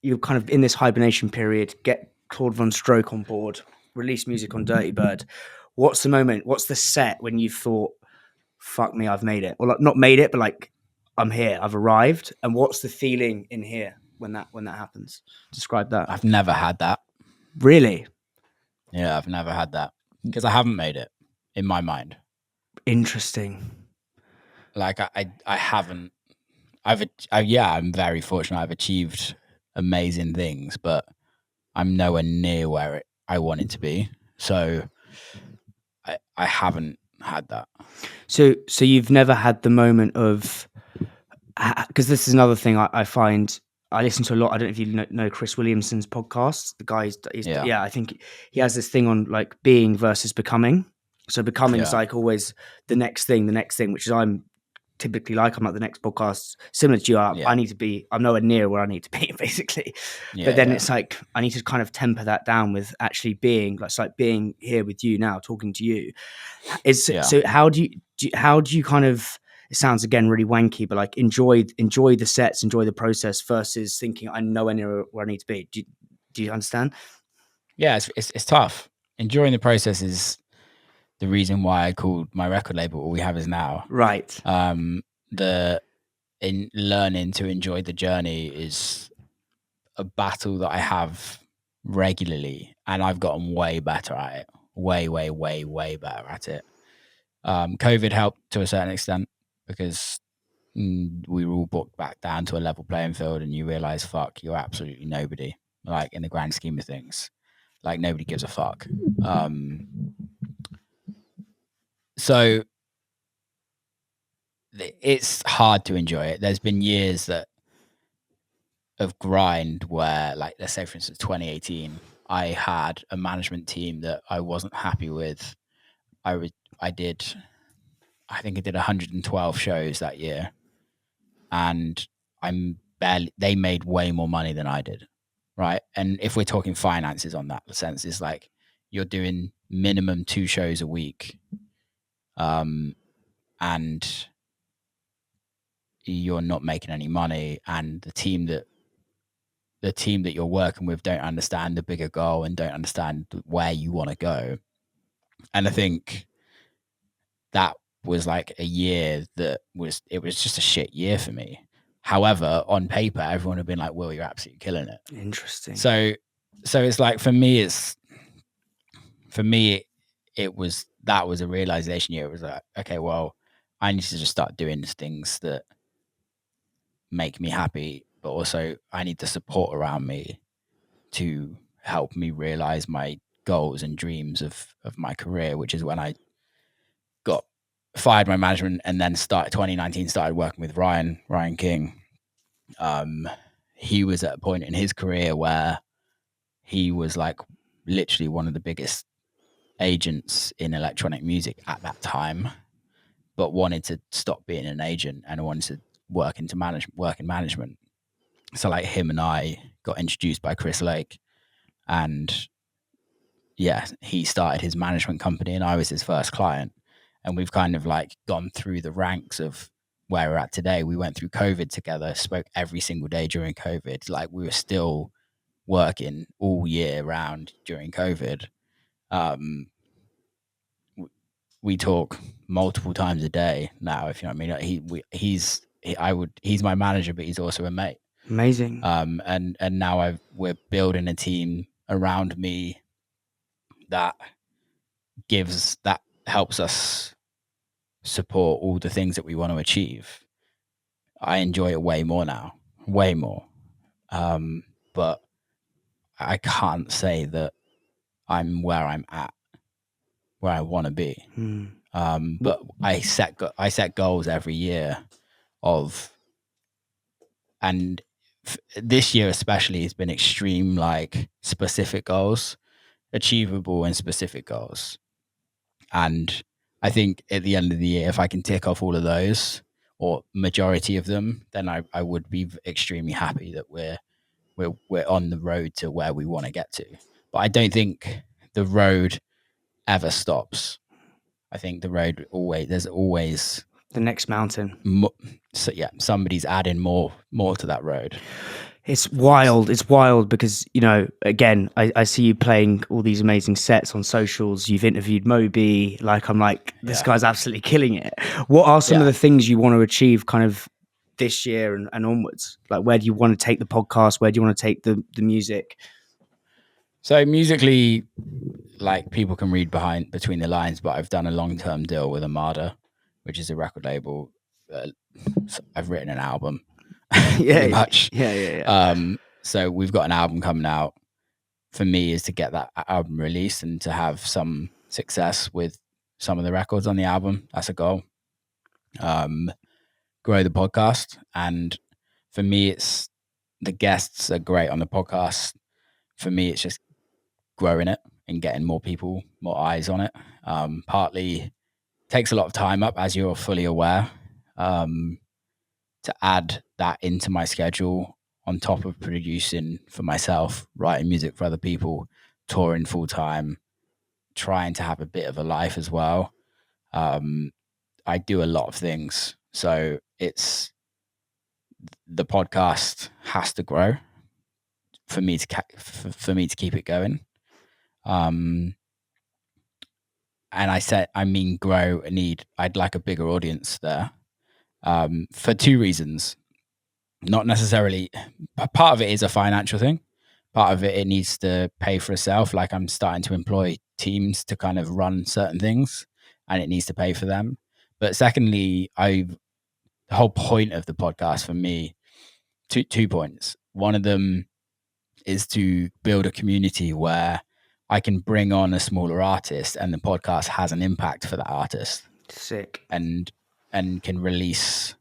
S1: you're kind of in this hibernation period, get Claude Von Stroke on board, release music on Dirty Bird? What's the moment? What's the set when you thought, fuck me, I've made it? Or like, not made it, but like, I'm here, I've arrived. And what's the feeling in here when that happens? Describe that.
S2: I've never had that.
S1: Really?
S2: Yeah, I've never had that, because I haven't made it in my mind.
S1: Interesting.
S2: Like, I haven't. I'm very fortunate. I've achieved amazing things, but I'm nowhere near where I want it to be. So I haven't had that.
S1: So you've never had the moment of, because this is another thing I find. I listen to a lot. I don't know if you know Chris Williamson's podcast. The guy, I think he has this thing on like being versus becoming. So becoming is like always the next thing, which is I'm typically like. I'm like, the next podcast, similar to you. I need to be, I'm nowhere near where I need to be, basically. But then it's like, I need to kind of temper that down with actually being, like, it's like being here with you now, talking to you. So how do you kind of, it sounds again really wanky, but like enjoy the sets, enjoy the process versus thinking I'm nowhere near where I need to be. Do you understand?
S2: Yeah, it's tough. Enjoying the process is the reason why I called my record label All We Have Is Now.
S1: Right.
S2: In learning to enjoy the journey is a battle that I have regularly, and I've gotten way better at it. Way better at it. COVID helped to a certain extent, because we were all brought back down to a level playing field, and you realize, fuck, you're absolutely nobody. Like, in the grand scheme of things, like, nobody gives a fuck. So it's hard to enjoy it. There's been years of grind where, like, let's say for instance 2018, I had a management team that I wasn't happy with. I think I did 112 shows that year, and they made way more money than I did, right? And if we're talking finances on that sense, it's like, you're doing minimum 2 shows a week, and you're not making any money, and the team that you're working with don't understand the bigger goal and don't understand where you want to go. And I think that was like a year it was just a shit year for me. However, on paper, everyone had been like, Will, you're absolutely killing it.
S1: Interesting.
S2: So it's like, for me, that was a realization year. It was like, okay, well, I need to just start doing things that make me happy, but also I need the support around me to help me realize my goals and dreams of my career, which is when I got fired my management and then 2019 started working with Ryan King. He was at a point in his career where he was like literally one of the biggest agents in electronic music at that time, but wanted to stop being an agent and wanted to work in management. So like him and I got introduced by Chris Lake, and yeah, he started his management company and I was his first client. And we've kind of like gone through the ranks of where we're at today. We went through COVID together, spoke every single day during COVID. Like we were still working all year round during COVID. We talk multiple times a day now, if you know what I mean. He's my manager, but he's also a mate.
S1: Amazing.
S2: And now we're building a team around me that helps us support all the things that we want to achieve. I enjoy it way more now, way more. But I can't say that I'm where I'm at, where I want to be. But I set goals every year and this year especially has been extreme, like specific goals, achievable and specific goals. And I think at the end of the year, if I can tick off all of those or majority of them, then I would be extremely happy that we're on the road to where we want to get to. But I don't think the road ever stops. I think the road there's always
S1: the next mountain.
S2: So yeah, somebody's adding more to that road.
S1: It's wild. It's wild because, you know, again, I see you playing all these amazing sets on socials. You've interviewed Moby. Like, I'm like, this guy's absolutely killing it. What are some of the things you want to achieve kind of this year and onwards? Like, where do you want to take the podcast? Where do you want to take the music?
S2: So musically, like people can read between the lines, but I've done a long-term deal with Armada, which is a record label. So I've written an album, pretty much.
S1: Yeah.
S2: So we've got an album coming out. For me, is to get that album released and to have some success with some of the records on the album. That's a goal. Grow the podcast, and for me, it's the guests are great on the podcast. For me, it's just growing it and getting more people, more eyes on it. Partly takes a lot of time up, as you're fully aware. To add that into my schedule on top of producing for myself, writing music for other people, touring full time, trying to have a bit of a life as well. I do a lot of things. So the podcast has to grow for me to keep it going. And I mean grow. I'd like a bigger audience there. For two reasons. Not necessarily, part of it is a financial thing. Part of it needs to pay for itself. Like I'm starting to employ teams to kind of run certain things and it needs to pay for them. But secondly, the whole point of the podcast for me, two points. One of them is to build a community where I can bring on a smaller artist and the podcast has an impact for that artist.
S1: Sick.
S2: And can release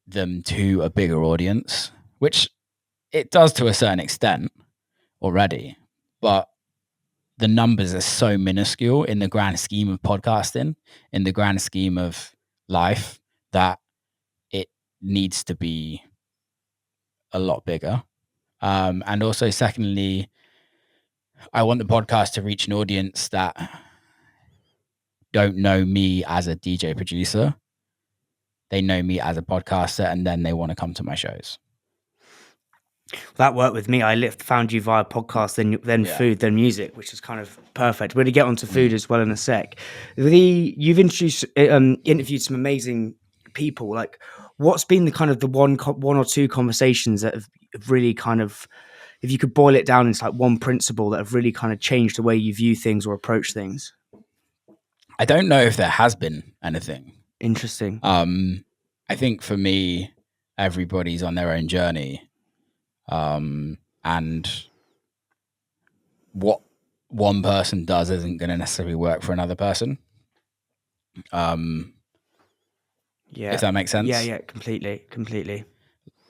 S2: them to a bigger audience, which it does to a certain extent already, but the numbers are so minuscule in the grand scheme of podcasting, in the grand scheme of life, that it needs to be a lot bigger. And also, secondly, I want the podcast to reach an audience that don't know me as a DJ producer. They know me as a podcaster, and then they want to come to my shows.
S1: That worked with me. I found you via podcast, then food, then music, which is kind of perfect. We're going to get onto food as well in a sec. You've interviewed some amazing people. Like, what's been the kind of the one or two conversations that have really kind of, if you could boil it down into like one principle that have really kind of changed the way you view things or approach things?
S2: I don't know if there has been anything.
S1: Interesting.
S2: I think for me, everybody's on their own journey, and what one person does isn't going to necessarily work for another person. If that makes sense.
S1: Yeah, completely.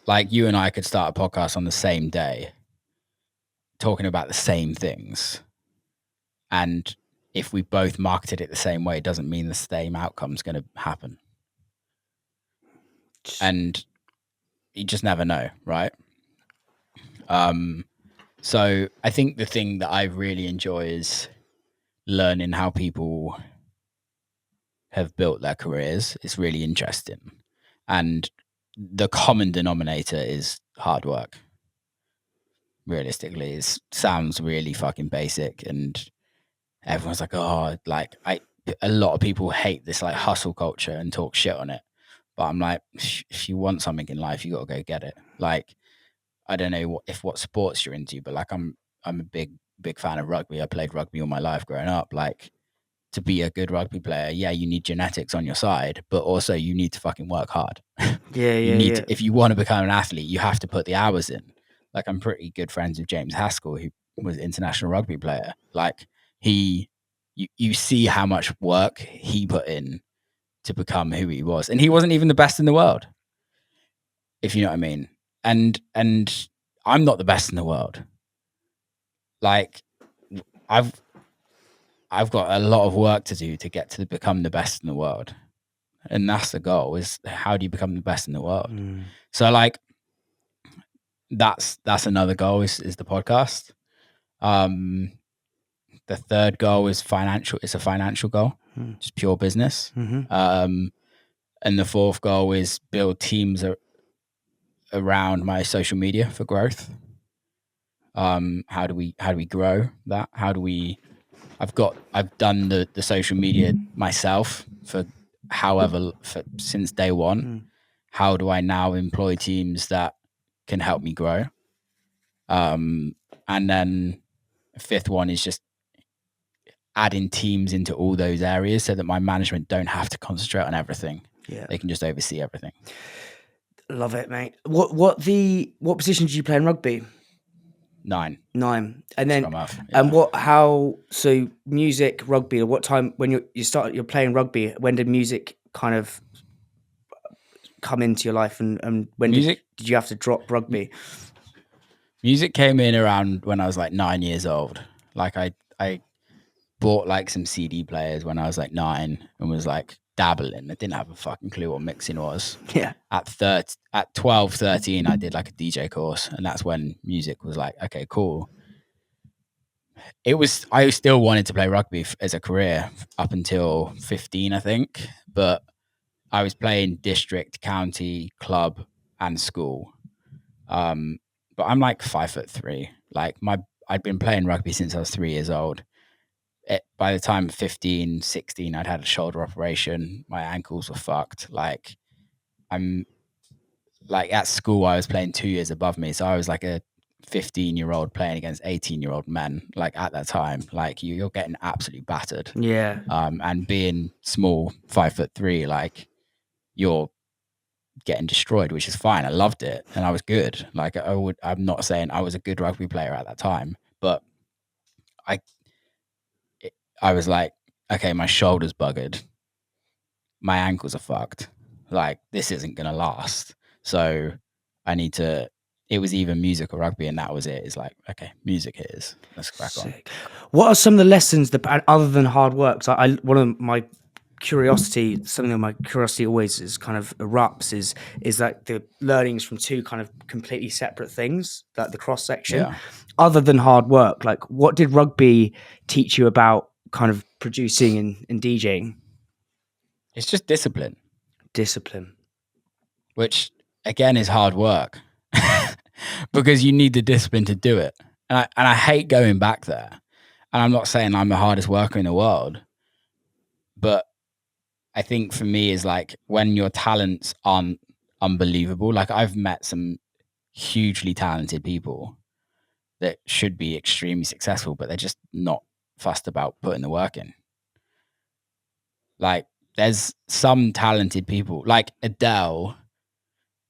S2: Like you and I could start a podcast on the same day, talking about the same things, and if we both marketed it the same way, it doesn't mean the same outcome's going to happen. And you just never know, right? So I think the thing that I really enjoy is learning how people have built their careers. It's really interesting. And the common denominator is hard work. Realistically, it sounds really fucking basic, and everyone's like, oh, like a lot of people hate this like hustle culture and talk shit on it. But I'm like, if you want something in life, you got to go get it. Like, I don't know what sports you're into, but like I'm a big fan of rugby. I played rugby all my life growing up. Like, to be a good rugby player, yeah, you need genetics on your side, but also you need to fucking work hard.
S1: Yeah.
S2: If you want to become an athlete, you have to put the hours in. Like, I'm pretty good friends with James Haskell, who was an international rugby player. Like, you see how much work he put in to become who he was, and he wasn't even the best in the world, if you know what I mean. And I'm not the best in the world. Like, I've got a lot of work to do to get to become the best in the world. And that's the goal, is how do you become the best in the world? So like that's another goal is the podcast. The third goal is financial. It's a financial goal, just pure business. And the fourth goal is build teams around my social media for growth. How do we grow that? I've done the social media myself for since day one. How do I now employ teams that can help me grow? And then fifth one is just adding teams into all those areas so that my management don't have to concentrate on everything.
S1: Yeah,
S2: they can just oversee everything.
S1: Love it, mate. What position did you play in rugby?
S2: 9.
S1: And then
S2: yeah.
S1: So music, rugby, what time when you're playing rugby, when did music kind of come into your life, and when did you have to drop rugby?
S2: Music came in around when I was like 9 years old. Like I bought like some CD players when I was like 9 and was like dabbling. I didn't have a fucking clue what mixing was.
S1: Yeah.
S2: At 12, 13, I did like a DJ course, and that's when music was like, okay, cool. I still wanted to play rugby as a career up until 15, I think, but I was playing district, county, club, and school. But I'm like 5'3". Like I'd been playing rugby since I was 3 years old. By the time 15, 16, I'd had a shoulder operation. My ankles were fucked. Like, I'm like at school, I was playing 2 years above me. So I was like a 15-year-old playing against 18-year-old men. Like, at that time, like you're getting absolutely battered.
S1: Yeah.
S2: And being small, 5'3", like you're getting destroyed, which is fine. I loved it and I was good. Like, I'm not saying I was a good rugby player at that time, but I was like, okay, my shoulder's buggered. My ankles are fucked. Like, this isn't going to last. So I need to, it was either music or rugby, and that was it. It's like, okay, music it is. Let's crack on.
S1: What are some of the lessons other than hard work? So one of my curiosity, something that my curiosity always is kind of erupts is like the learnings from two kind of completely separate things, like the cross section.
S2: Yeah.
S1: Other than hard work, like what did rugby teach you about kind of producing and DJing?
S2: It's just discipline.
S1: Discipline.
S2: Which again is hard work because you need the discipline to do it. And I hate going back there. And I'm not saying I'm the hardest worker in the world, but I think for me is like when your talents aren't unbelievable. Like, I've met some hugely talented people that should be extremely successful, but they're just not fussed about putting the work in. Like, there's some talented people, like Adele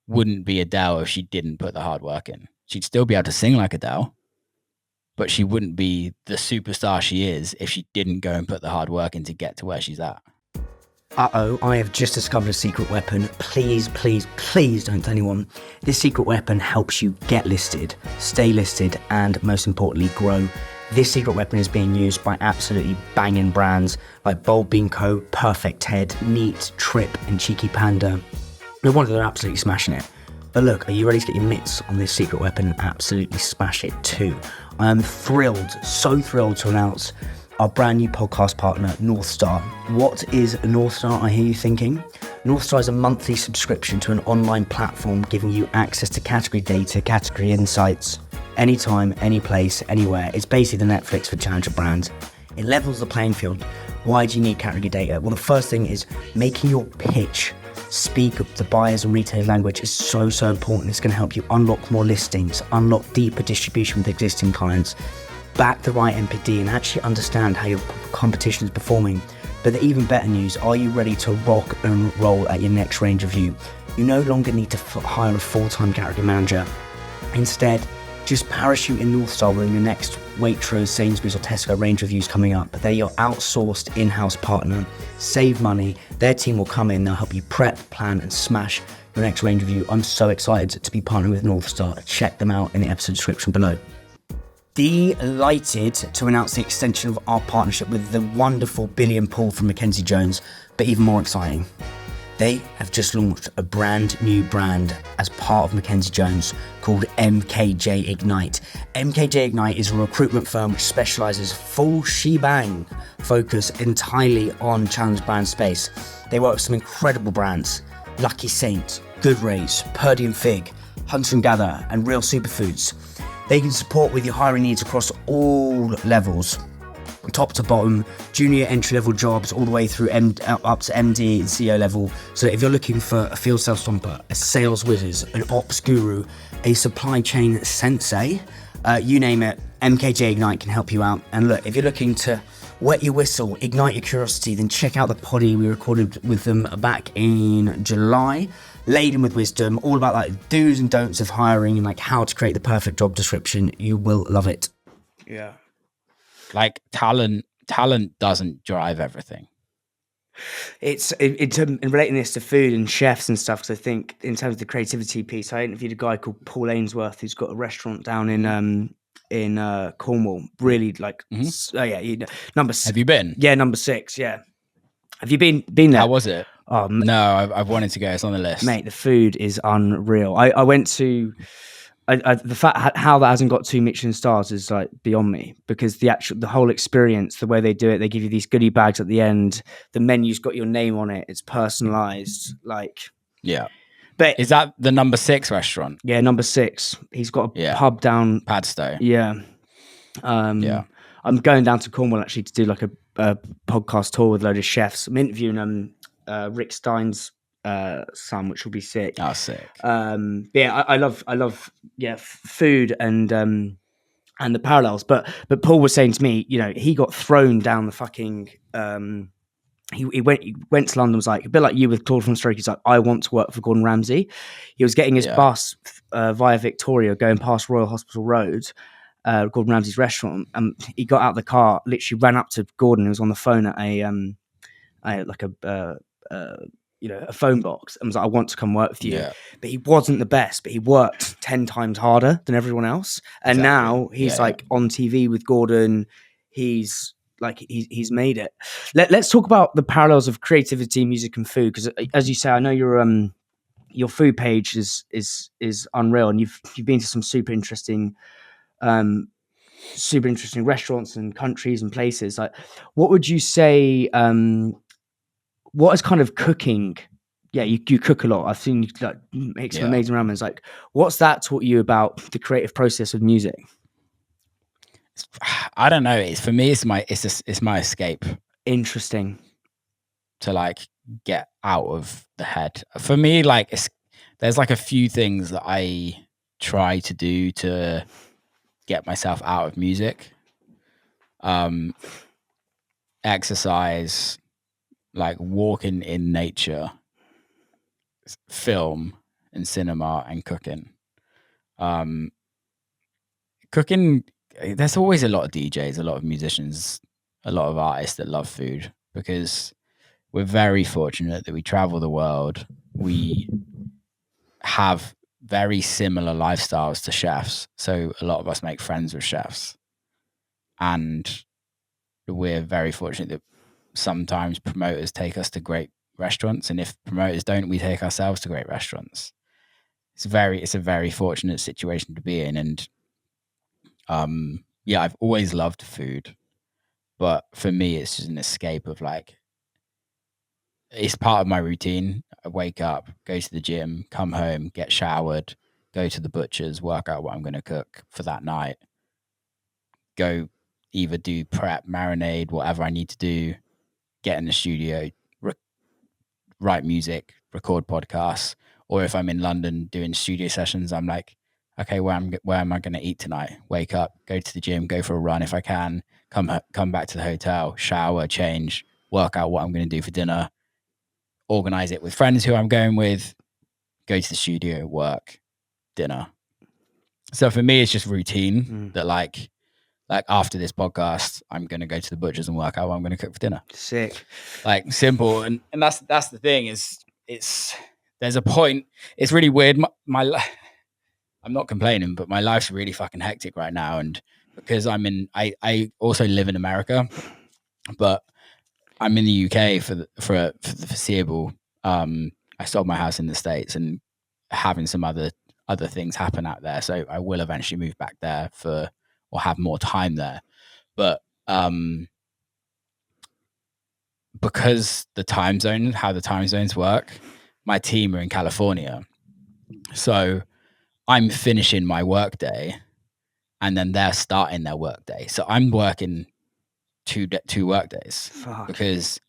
S2: wouldn't be Adele if she didn't put the hard work in. She'd still be able to sing like Adele, but she wouldn't be the superstar she is if she didn't go and put the hard work in to get to where she's at.
S1: Uh-oh, I have just discovered a secret weapon. Please, please, please don't tell anyone. This secret weapon helps you get listed, stay listed, and most importantly, grow. This secret weapon is being used by absolutely banging brands like Bold Bean Co., Perfect Head, Neat, Trip, and Cheeky Panda. No wonder they're absolutely smashing it. But look, are you ready to get your mitts on this secret weapon and absolutely smash it too? I am thrilled, so thrilled to announce our brand new podcast partner, Northstar. What is Northstar, I hear you thinking? Northstar is a monthly subscription to an online platform giving you access to category data, category insights, anytime, any place, anywhere. It's basically the Netflix for challenger brands. It levels the playing field. Why do you need category data? Well, the first thing is making your pitch speak the buyers and retailers language is so important. It's going to help you unlock more listings, unlock deeper distribution with existing clients, back the right MPD, and actually understand how your competition is performing. But the even better news, are you ready to rock and roll at your next range review? You no longer need to hire a full-time category manager. Instead, just parachute in Northstar when your next Waitrose, Sainsbury's or Tesco range reviews coming up. They're your outsourced in-house partner. Save money. Their team will come in. They'll help you prep, plan and smash your next range review. I'm so excited to be partnering with Northstar. Check them out in the episode description below. Delighted to announce the extension of our partnership with the wonderful Billy and Paul from Mackenzie Jones, but even more exciting, they have just launched a brand new brand as part of Mackenzie Jones called MKJ Ignite. MKJ Ignite is a recruitment firm which specializes full shebang, focus entirely on challenge brand space. They work with some incredible brands, Lucky Saint, Good Rays, Purdy and Fig, Hunter and Gather, and Real Superfoods. They can support with your hiring needs across all levels, top to bottom, junior entry-level jobs, all the way through up to MD and CEO level. So if you're looking for a field sales stomper, a sales wizard, an ops guru, a supply chain sensei, you name it, MKJ Ignite can help you out. And look, if you're looking to wet your whistle, ignite your curiosity, then check out the poddy we recorded with them back in July. Laden with wisdom, all about like do's and don'ts of hiring and like how to create the perfect job description. You will love it.
S2: Yeah. Like talent doesn't drive everything.
S1: It's in relating this to food and chefs and stuff, because I think in terms of the creativity piece, I interviewed a guy called Paul Ainsworth who's got a restaurant down in Cornwall. Really like, number 6.
S2: Have you been?
S1: Yeah, number 6. Yeah. Have you been there?
S2: How was it?
S1: Oh
S2: no, I've wanted to go. It's on the list,
S1: mate. The food is unreal. I went to. The fact how that hasn't got 2 Michelin stars is like beyond me, because the whole experience, the way they do it, they give you these goodie bags at the end. The menu's got your name on it. It's personalized. Like,
S2: yeah.
S1: But
S2: is that the number 6 restaurant?
S1: Yeah, number 6. He's got a pub down
S2: Padstow.
S1: Yeah. I'm going down to Cornwall actually to do like a podcast tour with a load of chefs. I'm interviewing Rick Stein's son, which will be sick.
S2: Oh, sick.
S1: I love food and the parallels. But Paul was saying to me, you know, he got thrown down the fucking he went to London, was like a bit like you with Claude from Stroke. He's like, I want to work for Gordon Ramsay. He was getting his bus via Victoria, going past Royal Hospital Road, Gordon Ramsay's restaurant, and he got out of the car, literally ran up to Gordon, who was on the phone at a phone box, and was like, I want to come work with you. Yeah. But he wasn't the best, but he worked 10 times harder than everyone else. And now he's like on TV with Gordon. He's made it. Let's talk about the parallels of creativity, music and food. Because as you say, I know your food page is unreal, and you've been to some super interesting restaurants and countries and places. Like, what would you say, what is kind of cooking? Yeah, you cook a lot. I've seen you like make some amazing ramens. Like, what's that taught you about the creative process of music?
S2: I don't know. For me, it's my escape.
S1: Interesting.
S2: To like get out of the head. For me, like there's like a few things that I try to do to get myself out of music. Exercise, like walking in nature, film. and cinema and cooking. Cooking, there's always a lot of DJs, a lot of musicians, a lot of artists that love food, because we're very fortunate that we travel the world. We have very similar lifestyles to chefs. So a lot of us make friends with chefs. And we're very fortunate that sometimes promoters take us to great restaurants. And if promoters don't, we take ourselves to great restaurants. It's a very fortunate situation to be in. And yeah, I've always loved food. But for me, it's just an escape of like, it's part of my routine. I wake up, go to the gym, come home, get showered, go to the butcher's, work out what I'm going to cook for that night, go either do prep, marinade, whatever I need to do, get in the studio, write music, record podcasts. Or if I'm in London doing studio sessions, I'm like, okay, where am I going to eat tonight? Wake up, go to the gym, go for a run if I can, come back to the hotel, shower, change, work out what I'm going to do for dinner, organize it with friends who I'm going with, go to the studio, work, dinner. So for me, it's just routine that like after this podcast, I'm going to go to the butcher's and work out what I'm going to cook for dinner.
S1: Sick.
S2: Like simple. And that's the thing is there's a point. It's really weird. I'm not complaining, but my life's really fucking hectic right now. And because I also live in America, but I'm in the UK for the foreseeable. I sold my house in the States and having some other things happen out there. So I will eventually move back there or have more time there. But because how the time zones work, my team are in California. So I'm finishing my work day and then they're starting their work day. So I'm working two work days.
S1: Fuck.
S2: Because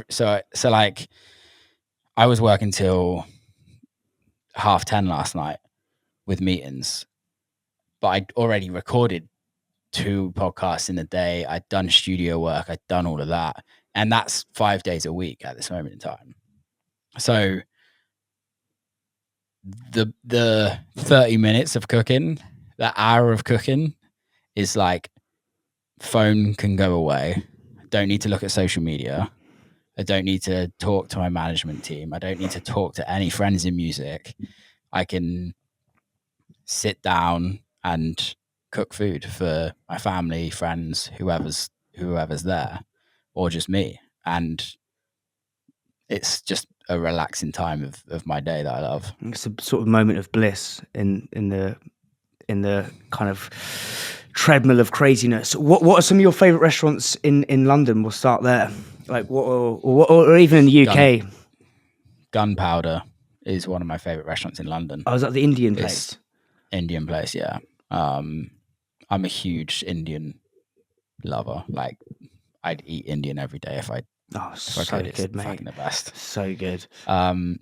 S2: so like I was working till 10:30 last night with meetings, but I'd already recorded 2 podcasts in a day. I'd done studio work. I'd done all of that. And that's 5 days a week at this moment in time. So the 30 minutes of cooking, that hour of cooking is like, phone can go away. I don't need to look at social media. I don't need to talk to my management team. I don't need to talk to any friends in music. I can sit down and cook food for my family, friends, whoever's there, or just me. And it's just a relaxing time of my day that I love.
S1: It's a sort of moment of bliss in the kind of treadmill of craziness. What are some of your favorite restaurants in London? We'll start there. Like or even in the UK.
S2: Gunpowder is one of my favorite restaurants in London.
S1: Oh, is that the Indian place?
S2: Indian place, yeah. I'm a huge Indian lover. Like, I'd eat Indian every day if I
S1: so
S2: could.
S1: Good,
S2: it's
S1: mate.
S2: fucking the best.
S1: So good.
S2: One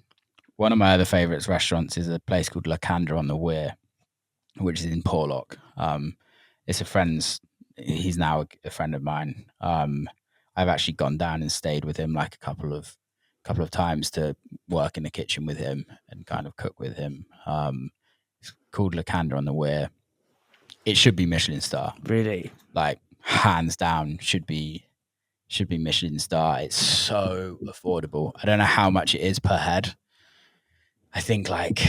S2: of my other favorites restaurants is a place called Lacandra on the Weir, which is in Porlock. It's a friend's. He's now a friend of mine. I've actually gone down and stayed with him like a couple of times to work in the kitchen with him and kind of cook with him. It's called Lacandra on the Weir. It should be Michelin star.
S1: Really?
S2: Like, hands down, should be Michelin star. It's so affordable. I don't know how much it is per head. I think like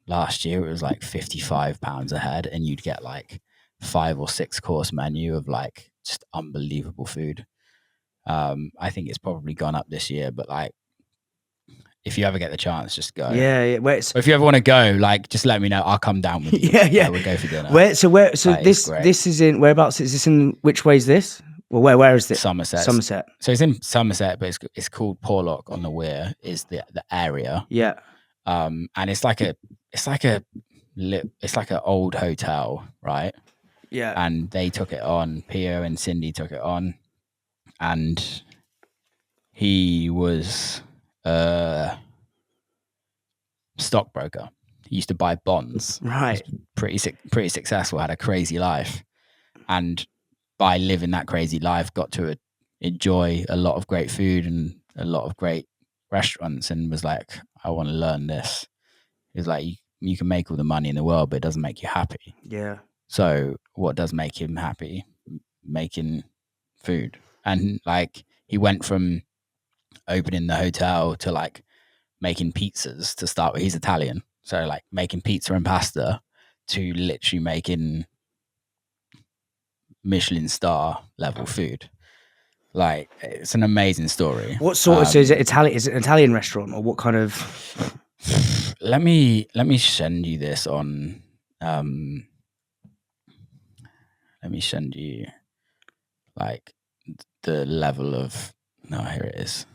S2: last year it was like £55 a head, and you'd get like 5 or 6 course menu of like just unbelievable food. I think it's probably gone up this year, but like, if you ever get the chance, just go.
S1: Yeah.
S2: Or if you ever want to go, like, just let me know. I'll come down with you.
S1: Yeah.
S2: We'll go for dinner.
S1: So this is in whereabouts? Is this in which way is this? Well, where is this?
S2: Somerset. So it's in Somerset, but it's called Porlock on the Weir is the area.
S1: Yeah.
S2: And it's like an old hotel, right?
S1: Yeah.
S2: And they took it on. Pio and Cindy took it on, and he was a stockbroker. He used to buy bonds.
S1: Right.
S2: Pretty successful. Had a crazy life, and by living that crazy life, got to enjoy a lot of great food and a lot of great restaurants, and was like, I want to learn this. He's like, you can make all the money in the world, but it doesn't make you happy.
S1: Yeah.
S2: So what does make him happy? Making food. And like he went from opening the hotel to like making pizzas to start with. He's Italian. So like making pizza and pasta to literally making Michelin star level food. Like it's an amazing story.
S1: What sort of, so is it Italian? Is it an Italian restaurant, or what kind of?
S2: Let me send you this on. Let me send you like the level of. No, here it is.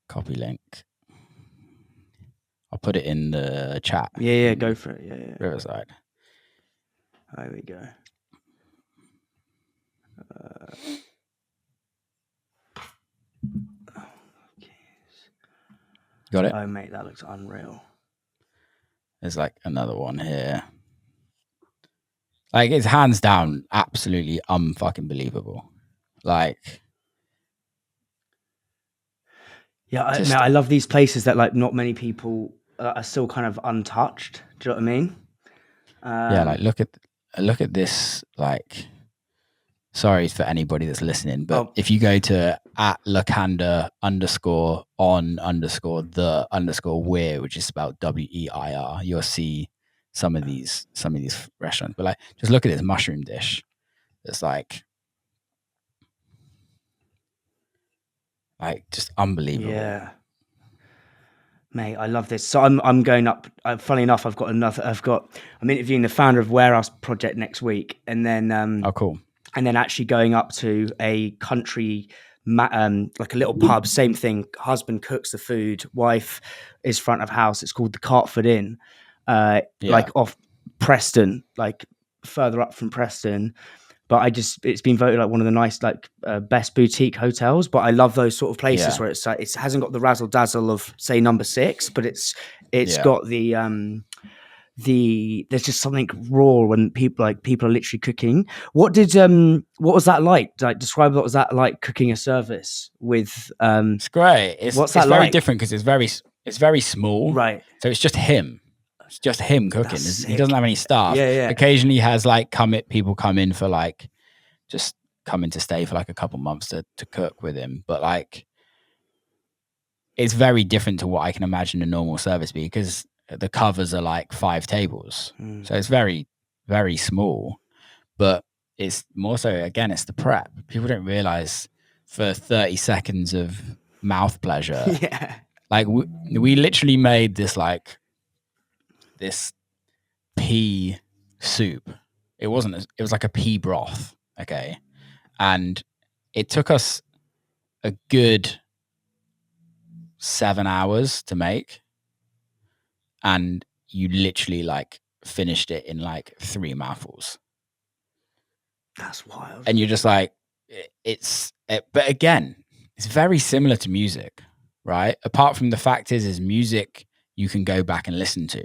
S2: Copy link. I'll put it in the chat.
S1: Yeah, go for it. Yeah.
S2: Riverside.
S1: There we go.
S2: Got it?
S1: Oh, mate, that looks unreal.
S2: There's like another one here. Like it's hands down absolutely unfucking believable. Like,
S1: yeah, I love these places that like not many people are still kind of untouched. Do you know what I mean?
S2: Yeah, like look at this. Like, sorry for anybody that's listening, but if you go to @Lacanda_on_the_weir, which is spelled WEIR, you'll see some of these restaurants. But like, just look at this mushroom dish. It's like just unbelievable.
S1: Yeah. Mate, I love this. So I'm going up. Funny enough, I'm interviewing the founder of Warehouse Project next week, and then
S2: oh, cool.
S1: And then actually going up to a country, like a little pub. Same thing. Husband cooks the food. Wife is front of house. It's called the Cartford Inn, like off Preston, like further up from Preston. But it's been voted like one of the nice, like best boutique hotels. But I love those sort of places where it's like, it hasn't got the razzle dazzle of say number 6, but it's got the there's just something raw when people are literally cooking. What was that like? Like describe what was that like cooking a service with
S2: it's great. It's very different because it's very small.
S1: Right.
S2: So it's just him. It's just him cooking. He doesn't have any staff.
S1: Yeah.
S2: Occasionally he has like people come in for like just come in to stay for like a couple months to cook with him. But like it's very different to what I can imagine a normal service be, because the covers are like 5 tables. So it's very, very small. But it's more so, again, it's the prep. People don't realize for 30 seconds of mouth pleasure.
S1: Yeah.
S2: Like we literally made this like this pea soup. It was like a pea broth. Okay. And it took us a good 7 hours to make. And you literally like finished it in like 3 mouthfuls.
S1: That's wild.
S2: And you're just like, but again, it's very similar to music, right? Apart from the fact is music you can go back and listen to,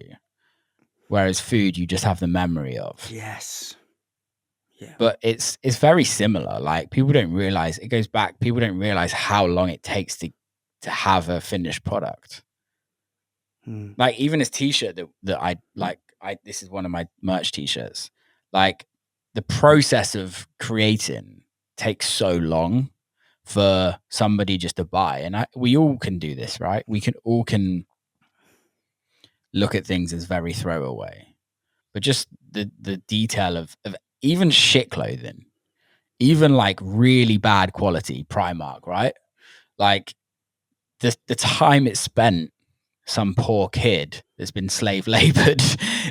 S2: whereas food you just have the memory of.
S1: Yes. Yeah.
S2: But it's very similar. Like people don't realize it goes back. People don't realize how long it takes to have a finished product. Like even this t-shirt that I like, this is one of my merch t-shirts. Like the process of creating takes so long for somebody just to buy. And we all can do this, right? We can look at things as very throwaway, but just the detail of even shit clothing, even like really bad quality Primark, right? Like the time it's spent, some poor kid that's been slave labored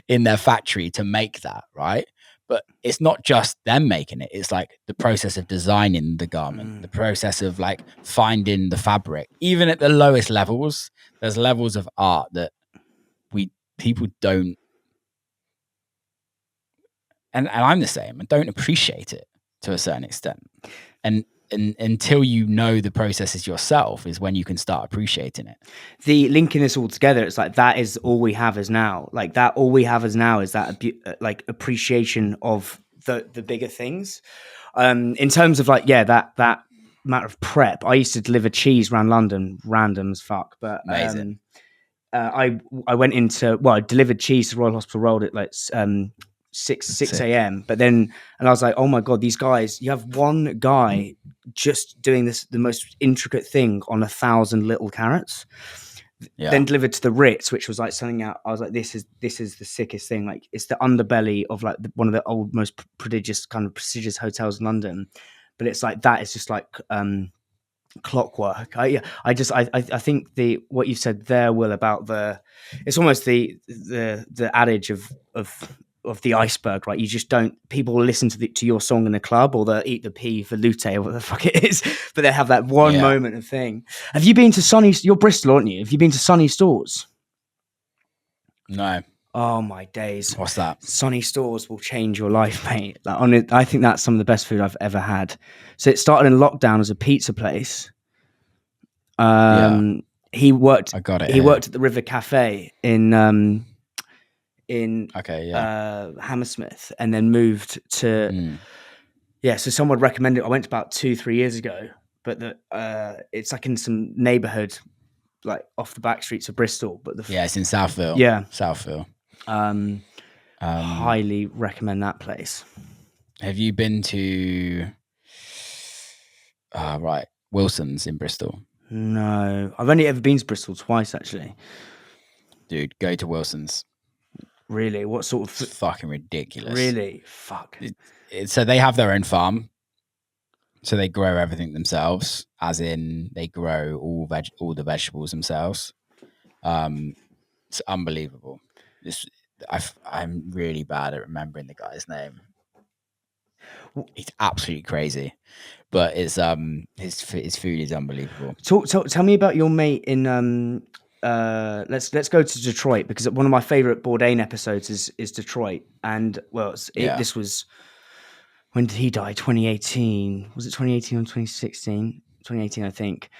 S2: in their factory to make that, right? But it's not just them making it. It's like the process of designing the garment, the process of like finding the fabric. Even at the lowest levels, there's levels of art that people don't, and I'm the same, and don't appreciate it to a certain extent. And until you know the processes yourself is when you can start appreciating it.
S1: The linking this all together, it's like that is all we have is now. Like that, all we have is now is that like appreciation of the bigger things. In terms of like that amount of prep. I used to deliver cheese around London, random as fuck, but
S2: amazing.
S1: I went into I delivered cheese to Royal Hospital Road at like 6 a.m. But then and I was like, oh my god, these guys! You have one guy just doing the most intricate thing on 1,000 little carrots.
S2: Yeah.
S1: Then delivered to the Ritz, which was like something out. I was like, this is the sickest thing. Like it's the underbelly of like one of the old, most prodigious kind of prestigious hotels in London. But it's like that is just like clockwork. I think what you said there, Will, about it's almost the adage of the iceberg, right? You just don't. People will listen to your song in the club, or they'll eat the pea for lute, or what the fuck it is. But they have that one moment of thing. Have you been to Sunny? You're Bristol, aren't you? Have you been to Sunny Stores?
S2: No.
S1: Oh my days!
S2: What's that?
S1: Sunny Stores will change your life, mate. Like, I think that's some of the best food I've ever had. So it started in lockdown as a pizza place. He worked.
S2: I got it.
S1: He worked at the River Cafe in Hammersmith, and then moved to so someone recommended. I went about 2-3 years ago, but it's like in some neighborhood like off the back streets of Bristol, but
S2: it's in Southville. Southville.
S1: Highly recommend that place.
S2: Have you been to Wilson's in Bristol?
S1: No, I've only ever been to Bristol twice, actually.
S2: Dude, go to Wilson's.
S1: Really? What sort of?
S2: It's fucking ridiculous.
S1: Really? Fuck.
S2: So they have their own farm. So they grow everything themselves, as in they grow all the vegetables themselves. It's unbelievable. I'm really bad at remembering the guy's name. It's absolutely crazy, but it's his food is unbelievable.
S1: Tell me about your mate in let's go to Detroit, because one of my favorite Bourdain episodes is Detroit, and this was, when did he die? 2018. Was it 2018 or 2016? 2018, I think.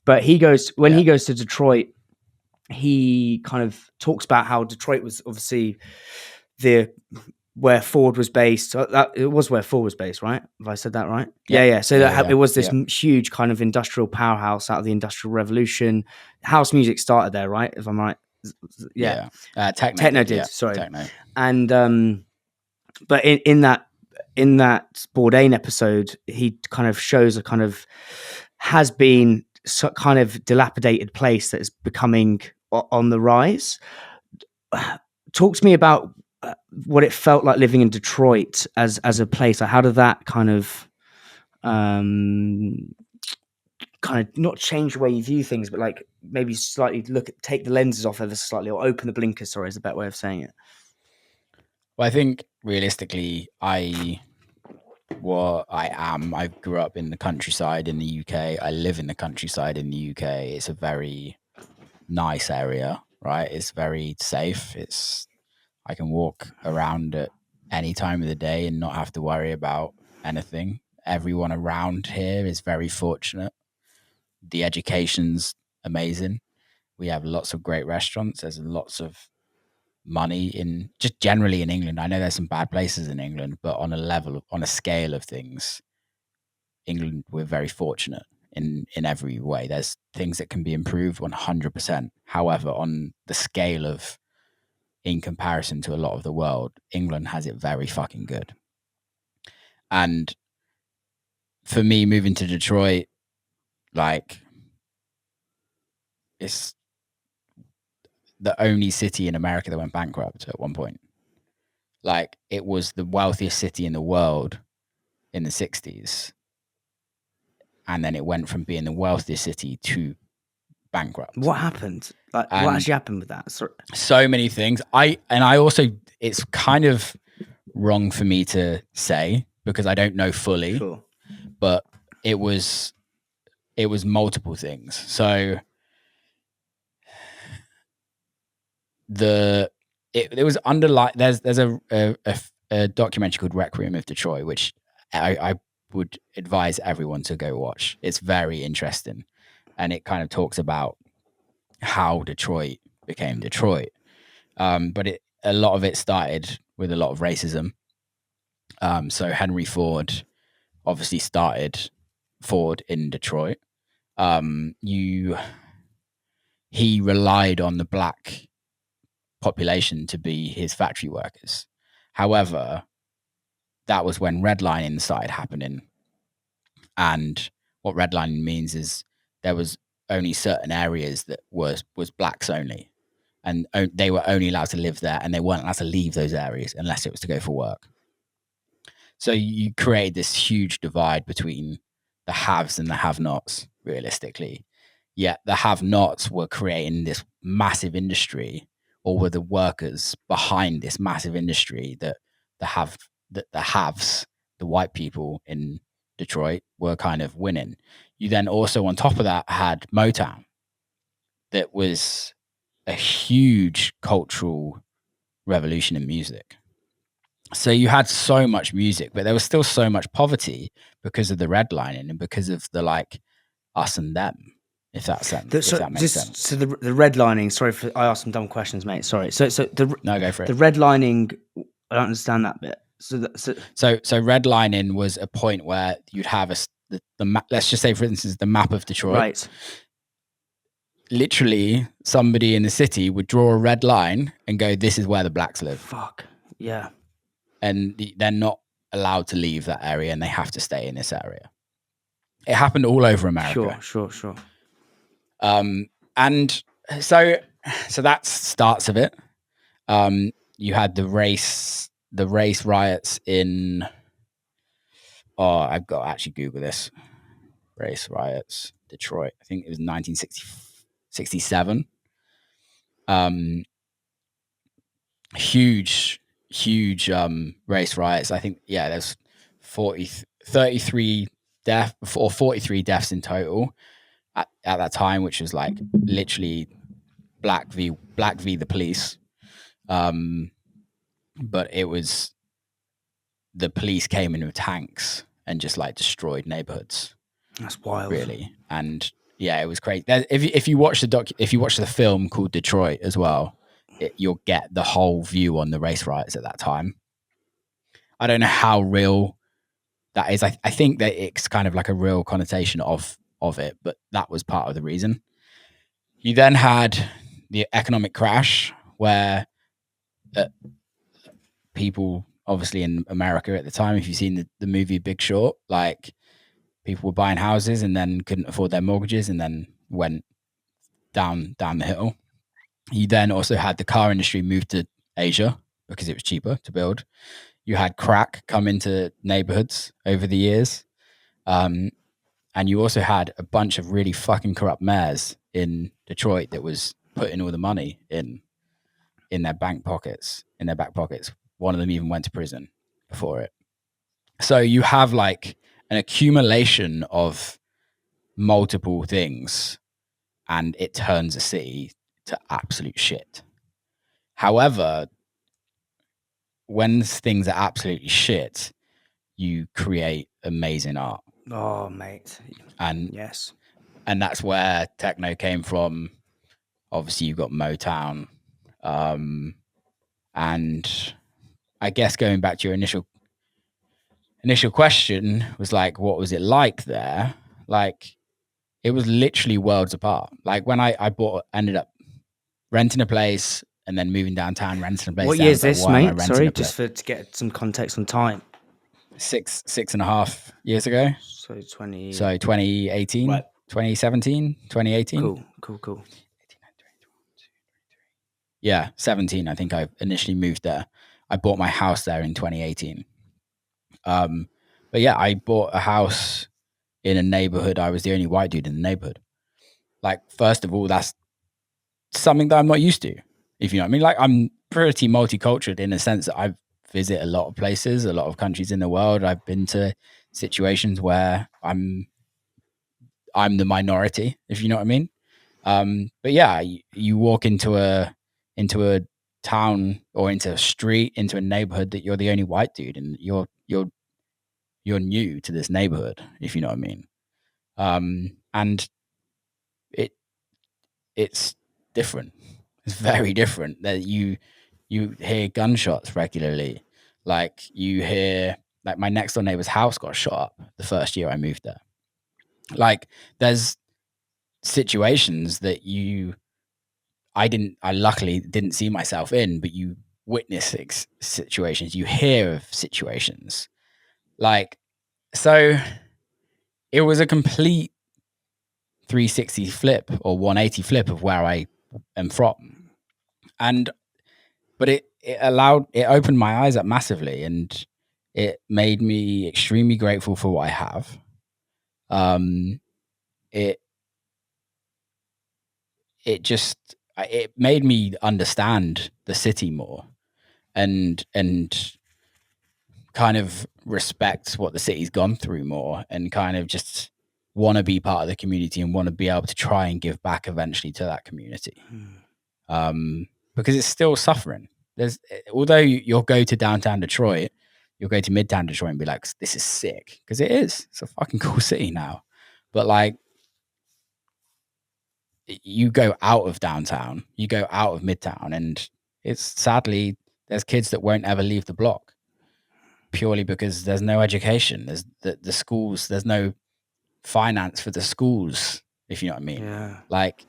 S1: But he goes to Detroit, he kind of talks about how Detroit was obviously where Ford was based. It was where Ford was based, right? Have I said that right? Yeah. So it was this huge kind of industrial powerhouse out of the Industrial Revolution. House music started there, right? If I'm right. Yeah. Techno did. Sorry.
S2: Techno.
S1: And but in that Bourdain episode, he kind of shows a kind of has been kind of dilapidated place that is becoming on the rise. Talk to me about what it felt like living in Detroit as a place. Like, how did that kind of not change the way you view things, but like maybe slightly take the lenses off ever slightly, or open the blinkers, sorry, is a better way of saying it.
S2: Well, I think realistically, I grew up in the countryside in the UK. I live in the countryside in the UK. It's a very nice area, right? It's very safe. I can walk around at any time of the day and not have to worry about anything. Everyone around here is very fortunate. The education's amazing. We have lots of great restaurants. There's lots of money in just generally in England. I know there's some bad places in England, but on a scale of things, England, we're very fortunate in every way. There's things that can be improved 100%. However, on the scale of, in comparison to a lot of the world, England has it very fucking good. And for me, moving to Detroit, like, it's the only city in America that went bankrupt at one point. Like, it was the wealthiest city in the world in the 60s. And then it went from being the wealthiest city to bankrupt.
S1: What happened? Like, what actually happened with that?
S2: So many things. I also, it's kind of wrong for me to say because I don't know fully, but it was multiple things. So it was there's a documentary called Requiem of Detroit, which I would advise everyone to go watch. It's very interesting, and it kind of talks about how Detroit became Detroit. But a lot of it started with a lot of racism. So Henry Ford obviously started Ford in Detroit. he relied on the black population to be his factory workers. However, that was when redlining started happening. And what redlining means is there was only certain areas that was blacks only, and they were only allowed to live there, and they weren't allowed to leave those areas unless it was to go for work. So you created this huge divide between the haves and the have-nots, realistically. Yet the have-nots were creating this massive industry, or were the workers behind this massive industry that the haves, the white people in Detroit, were kind of winning. You then also, on top of that, had Motown, that was a huge cultural revolution in music. So you had so much music, but there was still so much poverty because of the redlining and because of the like us and them. If that makes sense.
S1: So the redlining. Sorry, I asked some dumb questions, mate. Sorry. So
S2: No, go for it.
S1: The redlining. I don't understand that bit. So
S2: redlining was a point where you'd have the map. Let's just say, for instance, the map of Detroit.
S1: Right.
S2: Literally, somebody in the city would draw a red line and go, "This is where the blacks live."
S1: Fuck. Yeah.
S2: And they're not allowed to leave that area, and they have to stay in this area. It happened all over America.
S1: Sure.
S2: And so that's starts of it. You had the race riots in. Oh, I've got to actually Google this. Race riots, Detroit. I think it was 1967. Huge race riots. I think, yeah, there's 33 deaths in total at that time, which was like literally black v the police. But it was, the police came in with tanks and just like destroyed neighborhoods.
S1: That's wild,
S2: really. And yeah, it was crazy. If you watch the film called Detroit as well, you'll get the whole view on the race riots at that time. I don't know how real that is. I think that it's kind of like a real connotation of it, but that was part of the reason. You then had the economic crash where people, obviously in America at the time, if you've seen the movie Big Short, like people were buying houses and then couldn't afford their mortgages and then went down the hill. You then also had the car industry move to Asia because it was cheaper to build. You had crack come into neighborhoods over the years. And you also had a bunch of really fucking corrupt mayors in Detroit that was putting all the money in their back pockets. One of them even went to prison before it. So you have like an accumulation of multiple things, and it turns a city to absolute shit. However, when things are absolutely shit, you create amazing art.
S1: Oh, mate.
S2: And
S1: yes.
S2: And that's where techno came from. Obviously, you've got Motown. And I guess going back to your initial question was like, what was it like there? Like, it was literally worlds apart. Like when I ended up renting a place and then moving downtown, renting a place.
S1: What year is this, mate? Sorry, just to get some context on time.
S2: 6.5 years ago.
S1: So
S2: 2018,
S1: right.
S2: 2017, 2018.
S1: Cool.
S2: Yeah, 17. I think I initially moved there. I bought my house there in 2018. But yeah, I bought a house in a neighborhood. I was the only white dude in the neighborhood. Like, first of all, that's something that I'm not used to, if you know what I mean. Like, I'm pretty multicultural in the sense that I visit a lot of places, a lot of countries in the world. I've been to situations where I'm the minority, if you know what I mean. But yeah, you walk into a town or into a street, into a neighborhood that you're the only white dude, and you're new to this neighborhood, if you know what I mean. And it's different. It's very different. That you hear gunshots regularly. Like, you hear, like, my next door neighbor's house got shot up the first year I moved there. Like, there's situations that you I luckily didn't see myself in, but you witness situations, you hear of situations. Like, so it was a complete 360 flip or 180 flip of where I am from. But it opened my eyes up massively, and it made me extremely grateful for what I have. It made me understand the city more, and kind of respect what the city's gone through more, and kind of just want to be part of the community and want to be able to try and give back eventually to that community. Because it's still suffering. Although you'll go to downtown Detroit, you'll go to midtown Detroit and be like, this is sick, because it is. It's a fucking cool city now. But like, you go out of downtown, you go out of midtown, and it's sadly, there's kids that won't ever leave the block purely because there's no education. There's the schools, there's no finance for the schools, if you know what I mean.
S1: Yeah.
S2: Like,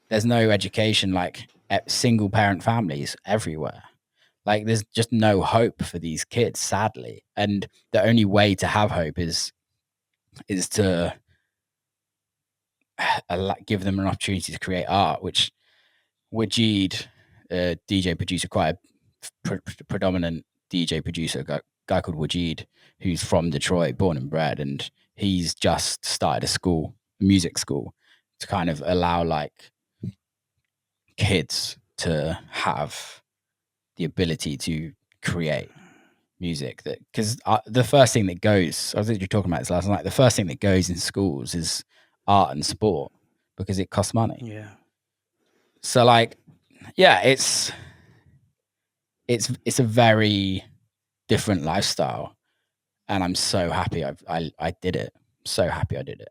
S2: there's no education, like single parent families everywhere. Like, there's just no hope for these kids, sadly. And the only way to have hope is to give them an opportunity to create art, which Wajid, DJ producer, quite a predominant DJ producer, guy called Wajid, who's from Detroit, born and bred, and he's just started a music school, to kind of allow like kids to have the ability to create music. That, because the first thing that goes, I was literally talking about this last night, the first thing that goes in schools is art and sport, because it costs money.
S1: Yeah.
S2: So like, yeah, it's a very different lifestyle, and I'm so happy I did it. So happy I did it.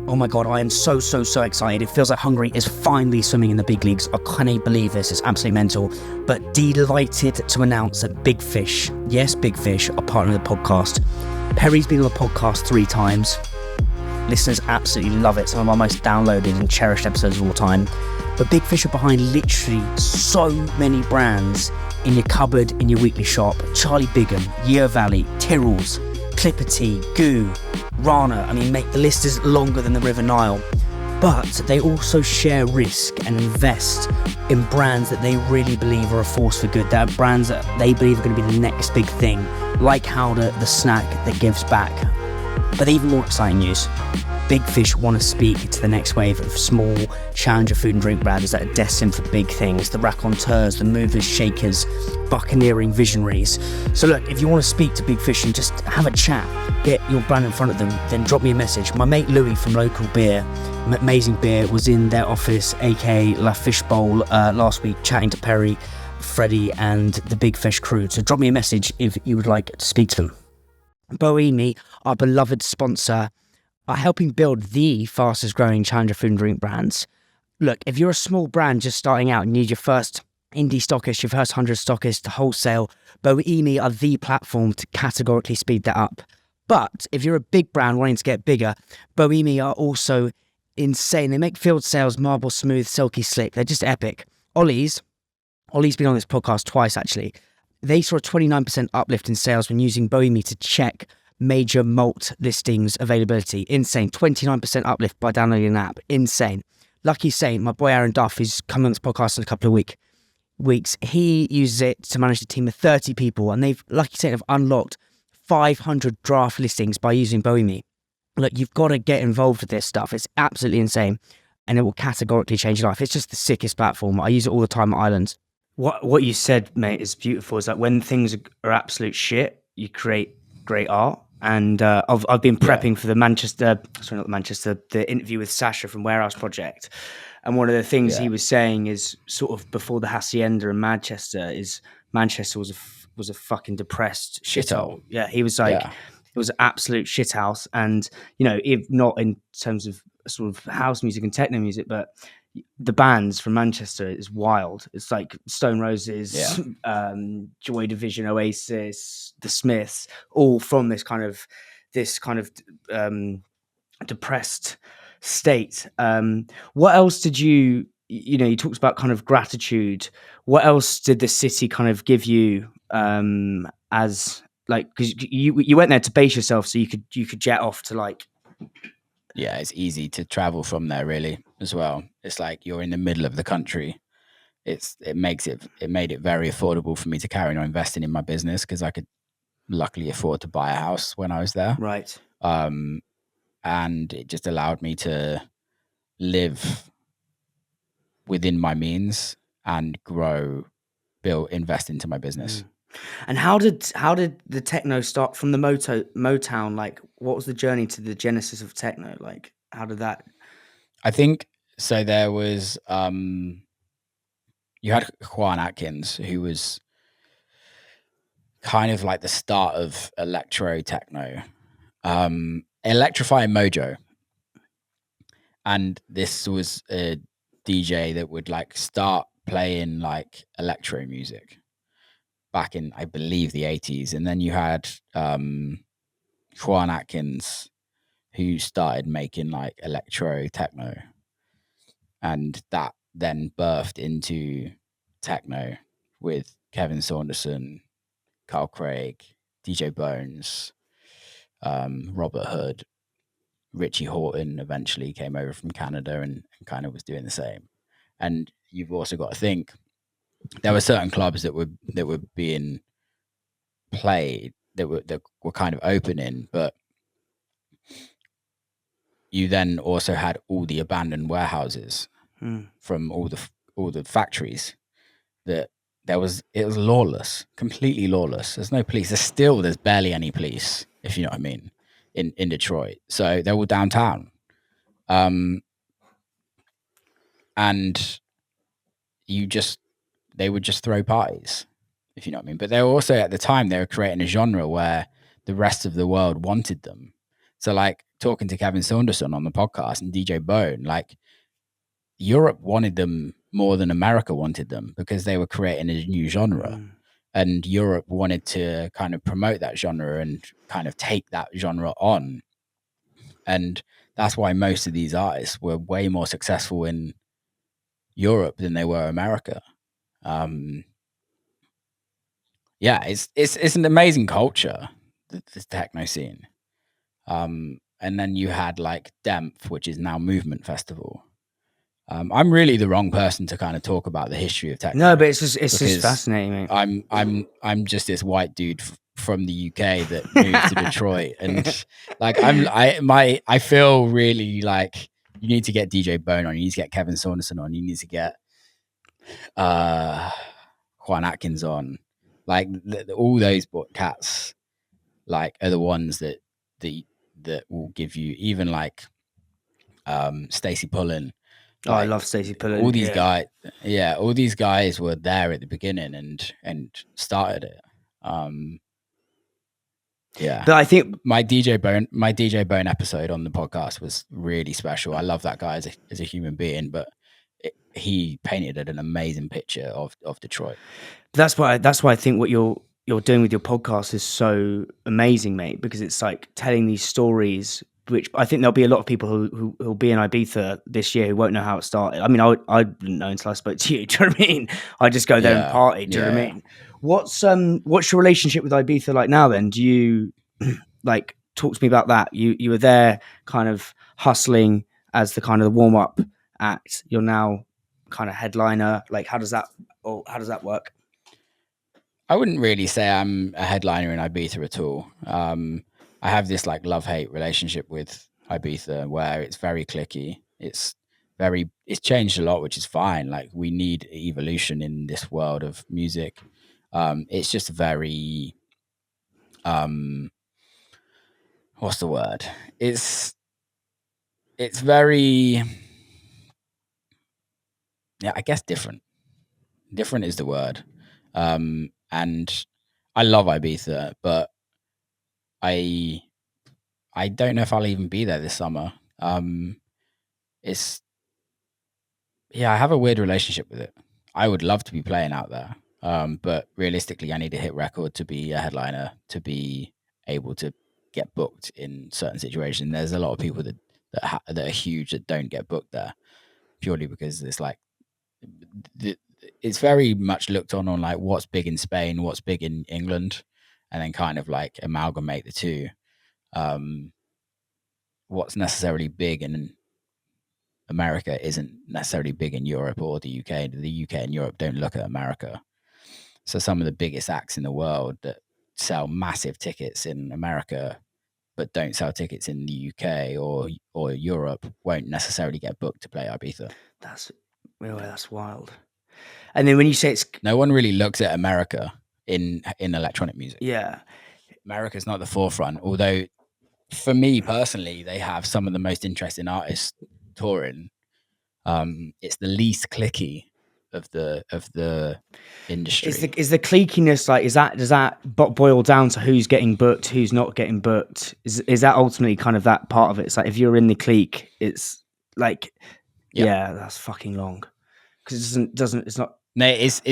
S1: Oh my god, I am so excited. It feels like Hungary is finally swimming in the big leagues. I can't believe this, it's absolutely mental. But delighted to announce that Big Fish, yes, Big Fish, are partner of the podcast. Perry's been on the podcast 3 times. Listeners absolutely love it. Some of our most downloaded and cherished episodes of all time. But Big Fish are behind literally so many brands in your cupboard, in your weekly shop. Charlie Bigham, Year Valley, Tyrrell's, Clipper Tea, Goo, Rana. I mean, mate, the list is longer than the River Nile. But they also share risk and invest in brands that they really believe are a force for good. That are brands that they believe are going to be the next big thing, like Howder, the snack that gives back. But even more exciting news, Big Fish want to speak to the next wave of small challenger food and drink brands that are destined for big things, the racconteurs, the movers, shakers, buccaneering visionaries. So look, if you want to speak to Big Fish and just have a chat, get your brand in front of them, then drop me a message. My mate Louis from Local Beer, Amazing Beer, was in their office, aka La Fish Bowl, last week, chatting to Perry, Freddie and the Big Fish crew. So drop me a message if you would like to speak to them. Bohemi, our beloved sponsor, are helping build the fastest growing challenger food and drink brands. Look, if you're a small brand just starting out and need your first indie stockist, your first 100 stockists to wholesale, Bohemi are the platform to categorically speed that up. But if you're a big brand wanting to get bigger, Bohemi are also insane. They make field sales marble smooth, silky slick. They're just epic. Ollie's been on this podcast twice actually. They saw a 29% uplift in sales when using Bohemi to check major malt listings availability. Insane. 29% uplift by downloading an app. Insane. Lucky Saint, my boy Aaron Duff, who's coming on this podcast in a couple of weeks, he uses it to manage a team of 30 people, and Lucky Saint have unlocked 500 draft listings by using Bohemi. Look, you've got to get involved with this stuff. It's absolutely insane, and it will categorically change your life. It's just the sickest platform. I use it all the time at Islands. What you said, mate, is beautiful. Is that when things are absolute shit, you create great art. And I've been prepping for the interview with Sasha from Warehouse Project. And one of the things he was saying is sort of before the Hacienda in Manchester was a fucking depressed shithole. Yeah, he was like, it was an absolute shithouse. And, you know, if not in terms of sort of house music and techno music, but the bands from Manchester is wild. It's like Stone Roses, Joy Division, Oasis, The Smiths, all from this kind of depressed state. What else did you you know, you talked about kind of gratitude. What else did the city kind of give you, as like, because you went there to base yourself, so you could jet off to like.
S2: Yeah, it's easy to travel from there really as well. It's like you're in the middle of the country. It made it very affordable for me to carry on investing in my business because I could luckily afford to buy a house when I was there.
S1: Right.
S2: And it just allowed me to live within my means and invest into my business.
S1: And how did the techno start from the Motown? Like, what was the journey to the genesis of techno? Like, how did that?
S2: I think so. There was you had Juan Atkins, who was kind of like the start of electro techno, Electrifying Mojo, and this was a DJ that would like start playing like electro music back in, I believe, the 80s, and then you had Juan Atkins, who started making like electro techno, and that then birthed into techno with Kevin Saunderson, Carl Craig, DJ Bones, Robert Hood, Richie Horton eventually came over from Canada and kind of was doing the same. And you've also got to think there were certain clubs that were being played that were kind of opening, but you then also had all the abandoned warehouses from all the factories that it was lawless, completely lawless. There's no police. There's barely any police, if you know what I mean, in Detroit. So they're all downtown. And they would just throw parties, if you know what I mean. But they were also, at the time, they were creating a genre where the rest of the world wanted them. So like talking to Kevin Saunderson on the podcast and DJ Bone, like Europe wanted them more than America wanted them because they were creating a new genre. And Europe wanted to kind of promote that genre and kind of take that genre on. And that's why most of these artists were way more successful in Europe than they were America. Yeah, it's an amazing culture, the techno scene. And then you had like Demph, which is now Movement Festival. I'm really the wrong person to kind of talk about the history of techno.
S1: No, but it's just fascinating, mate.
S2: I'm just this white dude from the UK that moved to Detroit, and like I feel really like you need to get DJ Bone on, you need to get Kevin Saunderson on, you need to get Juan Atkins on, like all those cats, like are the ones that will give you, even like Stacey Pullen.
S1: Oh, I love Stacey Pullen.
S2: All these guys, all these guys were there at the beginning and started it. Yeah,
S1: but I think
S2: my DJ Bone episode on the podcast was really special. I love that guy as a human being, but he painted an amazing picture of Detroit.
S1: That's why I think what you're doing with your podcast is so amazing, mate, because it's like telling these stories, which I think there'll be a lot of people who'll be in Ibiza this year who won't know how it started. I mean, I didn't know until I spoke to you. Do you know what I mean? I just go there and party. Do you know what I mean? What's your relationship with Ibiza like now then? Do you like talk to me about that? You were there kind of hustling as the kind of the warm up act. You're now kind of headliner. Like how does that work?
S2: I wouldn't really say I'm a headliner in Ibiza at all. I have this like love-hate relationship with Ibiza where it's very cliquey. It's changed a lot, which is fine. Like we need evolution in this world of music. It's just very, what's the word? It's very, yeah, I guess different. Different is the word. And I love Ibiza, but I don't know if I'll even be there this summer. It's I have a weird relationship with it. I would love to be playing out there, but realistically, I need to hit record to be a headliner to be able to get booked in certain situations. There's a lot of people that are huge that don't get booked there purely because it's like it's very much looked on like what's big in Spain, what's big in England, and then kind of like amalgamate the two. What's necessarily big in America isn't necessarily big in Europe or the UK. The UK and Europe don't look at America. So some of the biggest acts in the world that sell massive tickets in America but don't sell tickets in the UK or Europe won't necessarily get booked to play Ibiza.
S1: That's wild. And then when you say it's
S2: no one really looks at America in electronic music.
S1: Yeah.
S2: America's not the forefront, although for me personally, they have some of the most interesting artists touring. It's the least clicky of the industry.
S1: Is the cliquiness like does that boil down to who's getting booked, who's not getting booked? Is that ultimately kind of that part of it? It's like if you're in the clique, it's like yeah, that's fucking long because it doesn't it's not.
S2: No, it's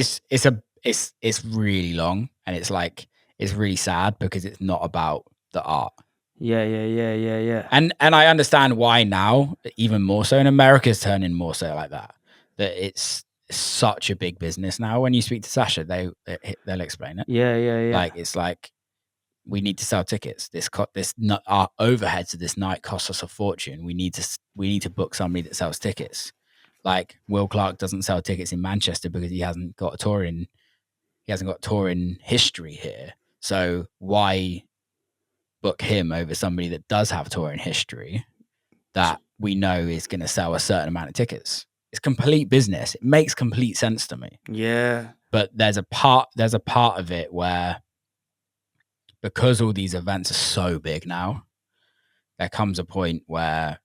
S2: really long, and it's like it's really sad because it's not about the art.
S1: Yeah.
S2: And I understand why now, even more so. And America's turning more so like that. That it's such a big business now. When you speak to Sasha, they'll explain it.
S1: Yeah.
S2: Like it's like we need to sell tickets. Our overhead to this night costs us a fortune. We need to book somebody that sells tickets. Like Will Clarke doesn't sell tickets in Manchester because he hasn't got touring history here. So why book him over somebody that does have touring history that we know is going to sell a certain amount of tickets? It's complete business. It makes complete sense to me.
S1: Yeah.
S2: But there's a part of it where, because all these events are so big now, there comes a point where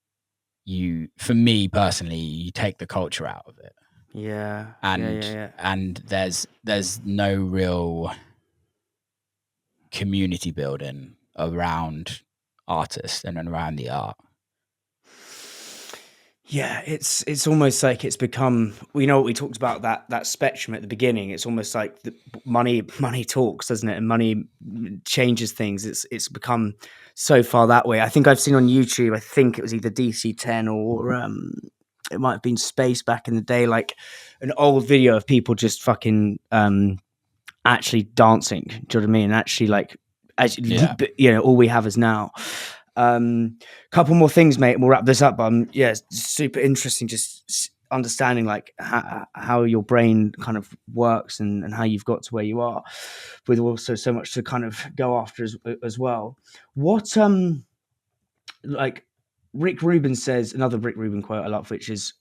S2: for me personally, you take the culture out of it.
S1: Yeah.
S2: And there's no real community building around artists and around the art.
S1: Yeah, it's almost like it's become. We know what we talked about that spectrum at the beginning. It's almost like the money talks, doesn't it? And money changes things. It's become so far that way. I think I've seen on YouTube. I think it was either DC10 or it might have been Space back in the day. Like an old video of people just fucking actually dancing. Do you know what I mean? Actually, like all we have is now. Couple more things, mate, and we'll wrap this up. It's super interesting just understanding like how your brain kind of works and how you've got to where you are, with also so much to kind of go after as well. What like Rick Rubin says, another Rick Rubin quote I love, which is,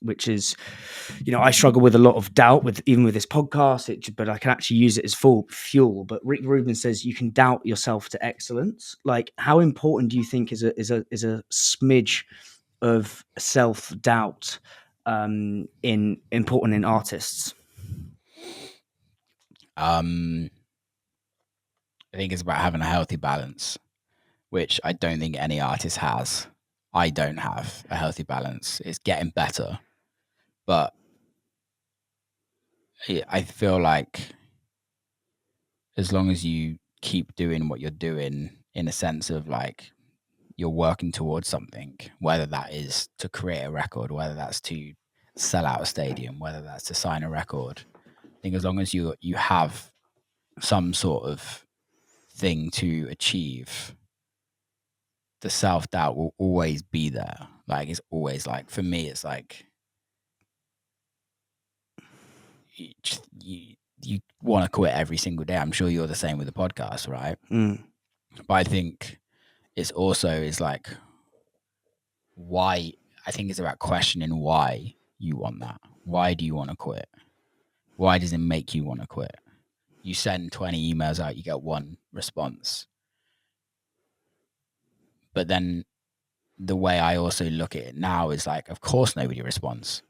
S1: I struggle with a lot of doubt even with this podcast, but I can actually use it as full fuel. But Rick Rubin says you can doubt yourself to excellence. Like, how important do you think is a smidge of self doubt important in artists?
S2: I think it's about having a healthy balance, which I don't think any artist has. I don't have a healthy balance. It's getting better, but I feel like as long as you keep doing what you're doing, in a sense of like you're working towards something, whether that is to create a record, whether that's to sell out a stadium, whether that's to sign a record, I think as long as you have some sort of thing to achieve, the self-doubt will always be there. Like it's always like, for me, it's like you want to quit every single day. I'm sure you're the same with the podcast, right? But I think it's also is like why. I think it's about questioning why you want that. Why do you want to quit? Why does it make you want to quit? You send 20 emails out, you get one response. But then the way I also look at it now is like, of course nobody responds,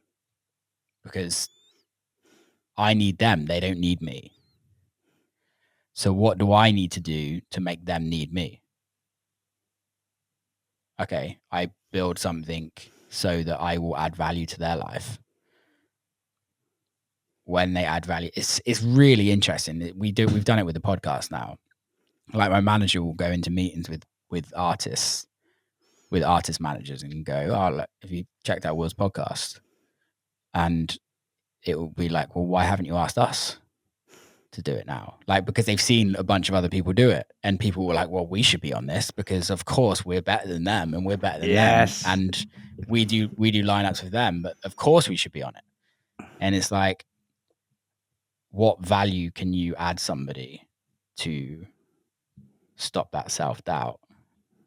S2: because I need them. They don't need me. So what do I need to do to make them need me? Okay, I build something so that I will add value to their life. When they add value, it's really interesting. We've done it with the podcast now. Like my manager will go into meetings with artists, with artist managers, and go, "Oh, look, have you checked out Will's podcast?" And it will be like, well, why haven't you asked us to do it now? Like, because they've seen a bunch of other people do it, and people were like, well, we should be on this because of course we're better than them and we're better than them, and we do lineups with them, but of course we should be on it. And it's like, what value can you add somebody to stop that self-doubt?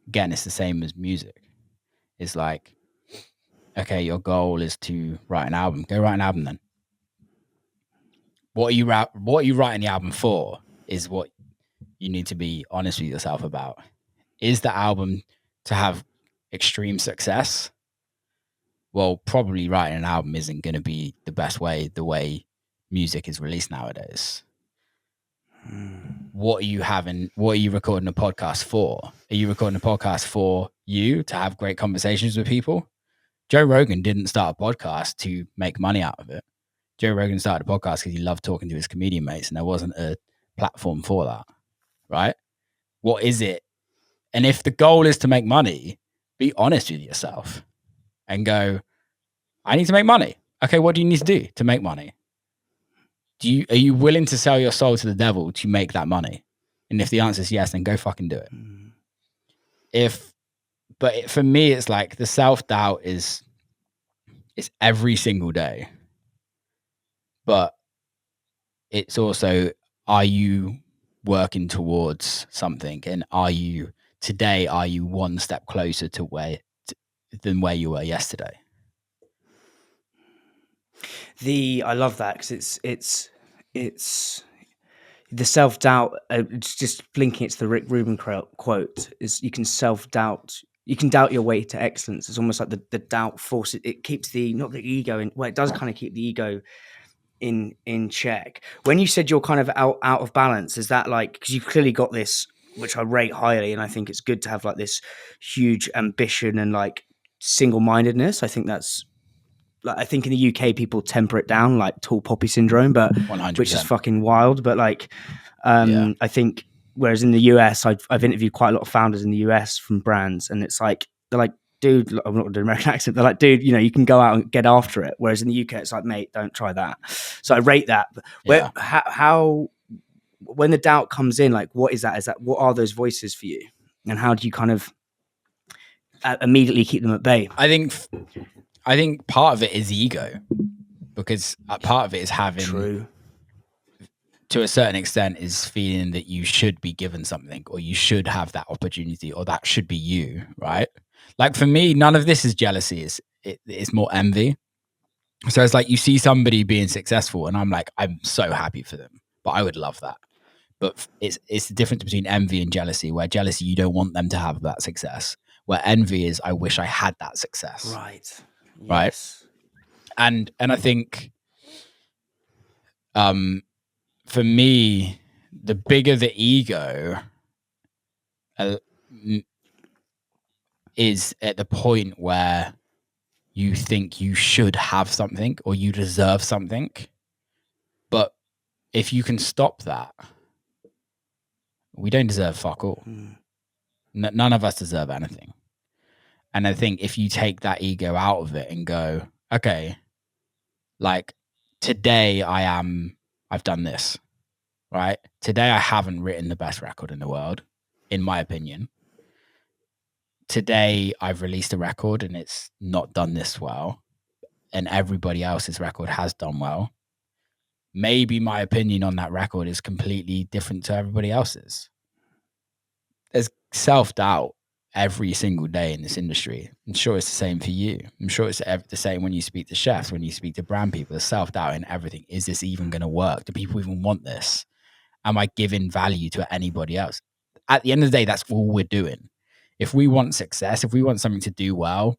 S2: Again, it's the same as music. It's like, okay, your goal is to write an album. Go write an album then. What are you writing the album for is what you need to be honest with yourself about. Is the album to have extreme success? Well, probably writing an album isn't going to be the best way, the way music is released nowadays. What are you recording a podcast for? Are you recording a podcast for you to have great conversations with people? Joe Rogan didn't start a podcast to make money out of it. Joe Rogan started a podcast because he loved talking to his comedian mates, and there wasn't a platform for that, right? What is it? And if the goal is to make money, be honest with yourself and go, I need to make money. Okay, what do you need to do to make money? Are you willing to sell your soul to the devil to make that money? And if the answer is yes, then go fucking do it. But for me, it's like the self-doubt is every single day. But it's also, are you working towards something? And are you one step closer to than where you were yesterday?
S1: I love that because it's the self-doubt. It's just linking it to the Rick Rubin quote is you can self-doubt. You can doubt your way to excellence. It's almost like the doubt forces, it keeps not the ego in, well, it does kind of keep the ego in check. When you said you're kind of out of balance, is that like, because you've clearly got this, which I rate highly, and I think it's good to have like this huge ambition and like single-mindedness. I think that's like, I think in the UK people temper it down, like tall poppy syndrome, but
S2: 100%.
S1: which is fucking wild. But like, I think whereas in the US, I've interviewed quite a lot of founders in the US from brands, and it's like they're like, dude, I'm not going to do an American accent. They're like, dude, you can go out and get after it. Whereas in the UK, it's like, mate, don't try that. So I rate that. Where, how when the doubt comes in, like, what is that? Is that what are those voices for you, and how do you kind of immediately keep them at bay?
S2: I think part of it is ego, because part of it is having, to a certain extent, is feeling that you should be given something, or you should have that opportunity, or that should be you, right? Like for me, none of this is jealousy. It's more envy. So it's like you see somebody being successful, and I'm like, I'm so happy for them, but I would love that. But it's the difference between envy and jealousy, where jealousy, you don't want them to have that success, where envy is, I wish I had that success.
S1: Right.
S2: Right.
S1: Yes.
S2: And I think for me, the bigger the ego is at the point where you think you should have something or you deserve something. But if you can stop that, we don't deserve fuck all. None of us deserve anything. And I think if you take that ego out of it and go, okay, like today I've done this, right? Today I haven't written the best record in the world, in my opinion. Today I've released a record and it's not done this well, and everybody else's record has done well. Maybe my opinion on that record is completely different to everybody else's. There's self-doubt every single day in this industry. I'm sure it's the same for you. I'm sure it's the same when you speak to chefs, when you speak to brand people. There's self-doubt in everything. Is this even going to work? Do people even want this? Am I giving value to anybody else? At the end of the day, that's all we're doing. If we want success, if we want something to do well,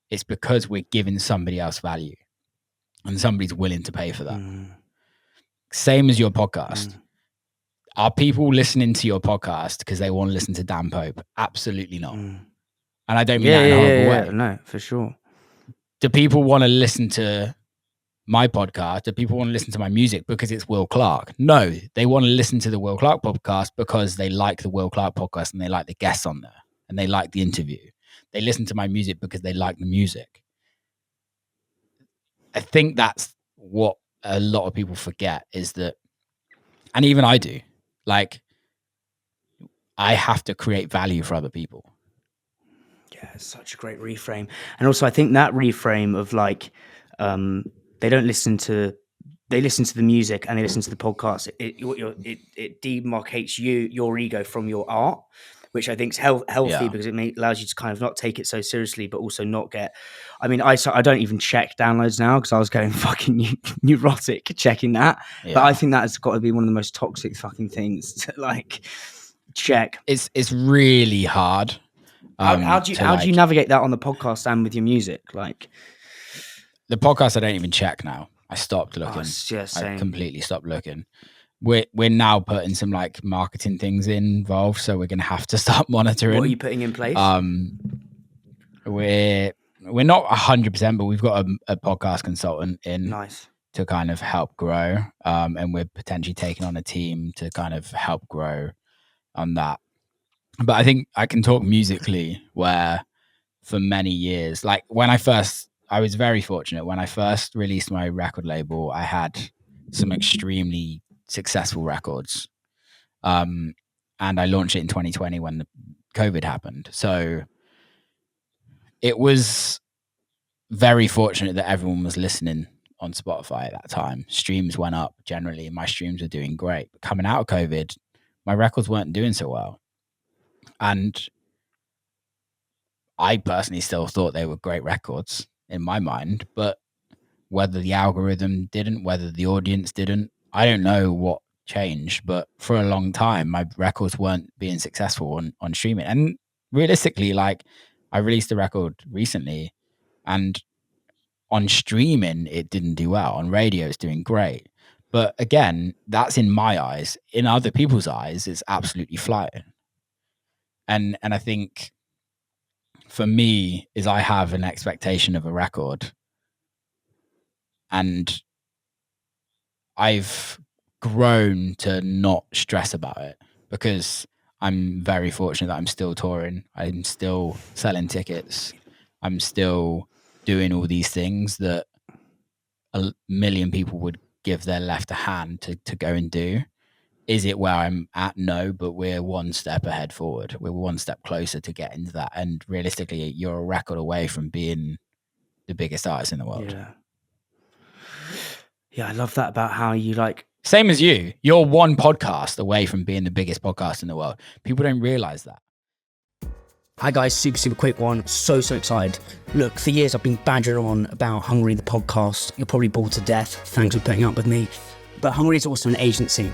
S2: it's because we're giving somebody else value and somebody's willing to pay for that. Same as your podcast. Are people listening to your podcast because they want to listen to Dan Pope? Absolutely not. And I don't mean that in a horrible way.
S1: No, for sure.
S2: Do people want to listen to my podcast? Do people want to listen to my music because it's Will Clarke? No, they want to listen to the Will Clarke podcast because they like the Will Clarke podcast and they like the guests on there and they like the interview. They listen to my music because they like the music. I think that's what a lot of people forget is that, and even I do, like, I have to create value for other people.
S1: Yeah, it's such a great reframe. And also I think that reframe of like they don't listen to they listen to the music and they listen to the podcast. It demarcates your ego from your art, which I think is healthy
S2: Yeah.
S1: because it allows you to kind of not take it so seriously, but also not get. I mean, I don't even check downloads now because I was going fucking neurotic checking that.
S2: Yeah.
S1: But I think that has got to be one of the most toxic fucking things to like check.
S2: It's really hard.
S1: How do you navigate that on the podcast and with your music? Like
S2: the podcast, I don't even check now. I stopped looking.
S1: yeah,
S2: I completely stopped looking. We're now putting some like marketing things involved, so we're gonna have to start monitoring.
S1: What are you putting in place?
S2: We're not 100%, but we've got a podcast consultant in.
S1: Nice.
S2: To kind of help grow, and we're potentially taking on a team to kind of help grow on that. But I think I can talk musically, where for many years, like I was very fortunate when I first released my record label. I had some extremely successful records, and I launched it in 2020 when the COVID happened. So it was very fortunate that everyone was listening on Spotify at that time. Streams went up generally. My streams were doing great. But coming out of COVID, my records weren't doing so well. And I personally still thought they were great records in my mind, but whether the algorithm didn't, whether the audience didn't, I don't know what changed. But for a long time, my records weren't being successful on streaming. And realistically, like, I released a record recently, and on streaming, it didn't do well. On radio, it's doing great. But again, that's in my eyes. In other people's eyes, it's absolutely flying. And I think for me is I have an expectation of a record, and I've grown to not stress about it because I'm very fortunate that I'm still touring. I'm still selling tickets. I'm still doing all these things that a million people would give their left a hand to go and do. Is it where I'm at? No, but we're one step ahead forward. We're one step closer to getting to that. And realistically, you're a record away from being the biggest artist in the world.
S1: Yeah. Yeah, I love that about how you like.
S2: Same as you. You're one podcast away from being the biggest podcast in the world. People don't realize that.
S1: Hi guys, super quick one. So excited. Look, for years I've been badgering on about Hungry the podcast. You're probably bored to death. Thanks for putting up with me. But Hungry is also an agency,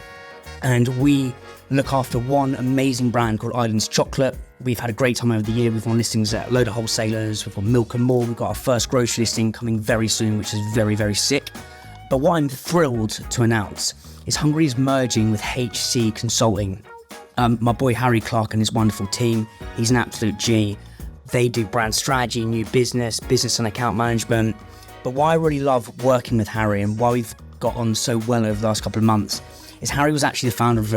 S1: and we look after one amazing brand called Islands Chocolate. We've had a great time over the year. We've won listings at a load of wholesalers. We've won Milk and More. We've got our first grocery listing coming very soon, which is very sick. But what I'm thrilled to announce is Hungry is merging with HC Consulting. My boy Harry Clarke and his wonderful team, he's an absolute G. They do brand strategy, new business and account management. But why I really love working with Harry and why we've got on so well over the last couple of months is Harry was actually the founder of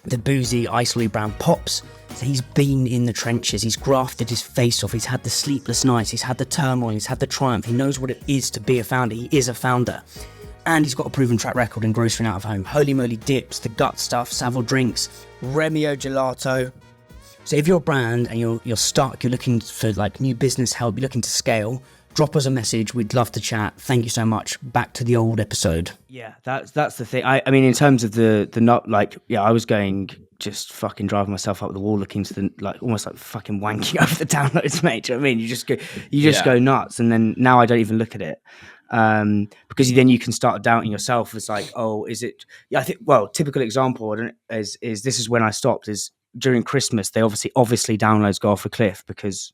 S1: the boozy isolate brand Pops. So he's been in the trenches, he's grafted his face off, he's had the sleepless nights, he's had the turmoil, he's had the triumph, he knows what it is to be a founder, he is a founder. And he's got a proven track record in grocery and out of home. Holy Moly Dips, The Gut Stuff, Savile Drinks, Remio Gelato. So if you're a brand and you're stuck, you're looking for like new business help, you're looking to scale, drop us a message. We'd love to chat. Thank you so much. Back to the old episode. Yeah, that's the thing. I mean, in terms of the not like, yeah, I was going just fucking driving myself up the wall, looking to the like almost like fucking wanking over the downloads, mate. Do you know what I mean? You just go nuts, and then now I don't even look at it. Because then you can start doubting yourself. It's like, oh, is it? Yeah, I think. Well, typical example is this is when I stopped. Is during Christmas, they obviously downloads go off a cliff because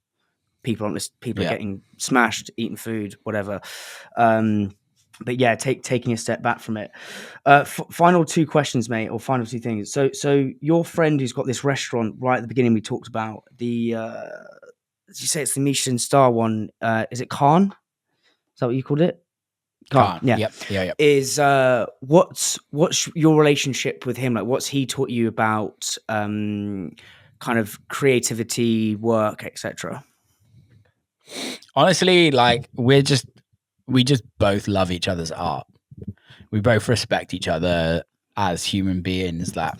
S1: people are getting smashed, eating food, whatever. But yeah, taking a step back from it. Final two questions, mate, or final two things. So your friend who's got this restaurant right at the beginning, we talked about the. Did you say it's the Michelin star one? Is it Khan? Is that what you called it?
S2: Can't.
S1: Yeah.
S2: Yep.
S1: Is what's your relationship with him like? What's he taught you about kind of creativity, work, etc.?
S2: Honestly, like we just both love each other's art. we both respect each other as human beings, that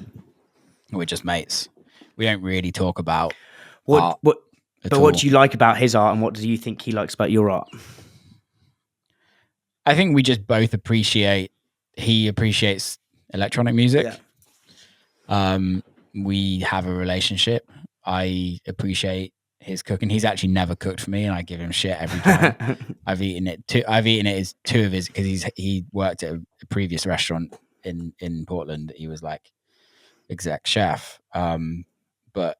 S2: we're just mates. We don't really talk about art
S1: What
S2: at
S1: but
S2: all.
S1: what do you like about his art, and what do you think he likes about your art?
S2: I think we just both he appreciates electronic music. We have a relationship. I appreciate his cooking. He's actually never cooked for me, and I give him shit every time. I've eaten it as two of his, because he worked at a previous restaurant in Portland. He was like exec chef, but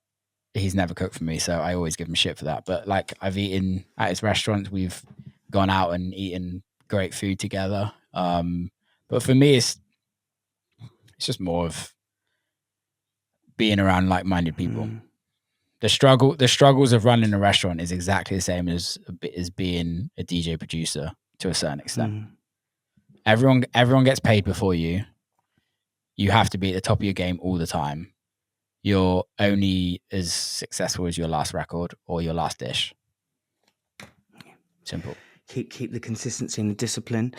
S2: he's never cooked for me, so I always give him shit for that. But like, I've eaten at his restaurant. We've gone out and eaten great food together. But for me, it's just more of being around like-minded people. The struggles of running a restaurant is exactly the same as being a DJ producer to a certain extent. Everyone gets paid before you. You have to be at the top of your game all the time. You're only as successful as your last record or your last dish. Simple.
S1: Keep the consistency and the discipline.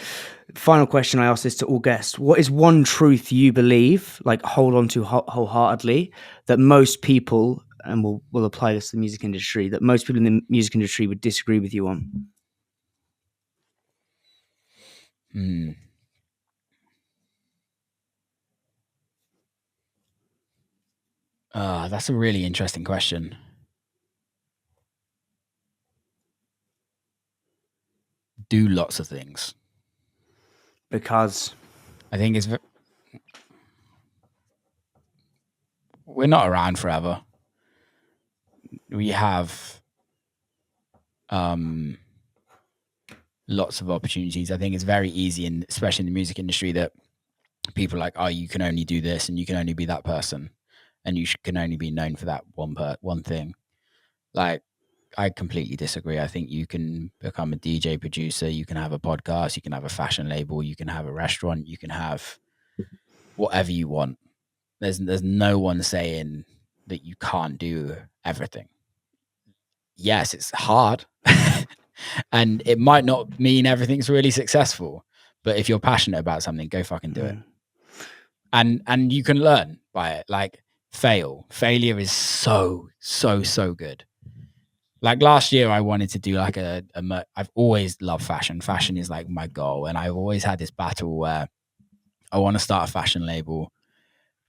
S1: Final question I ask this to all guests: what is one truth you believe, like hold on to wholeheartedly, that most people, and we'll apply this to the music industry, that most people in the music industry would disagree with you on?
S2: That's a really interesting question. Do lots of things.
S1: Because
S2: I think we're not around forever. We have lots of opportunities. I think it's very easy, and especially in the music industry, that people are like, oh, you can only do this and you can only be that person, and you can only be known for that one thing. Like, I completely disagree. I think you can become a DJ producer, you can have a podcast, you can have a fashion label, you can have a restaurant, you can have whatever you want. There's no one saying that you can't do everything. Yes, it's hard. And it might not mean everything's really successful, but if you're passionate about something, go fucking do it. And you can learn by it. Like, failure is so good. Like, last year I wanted to do like I've always loved fashion. Fashion is like my goal, and I've always had this battle where I want to start a fashion label,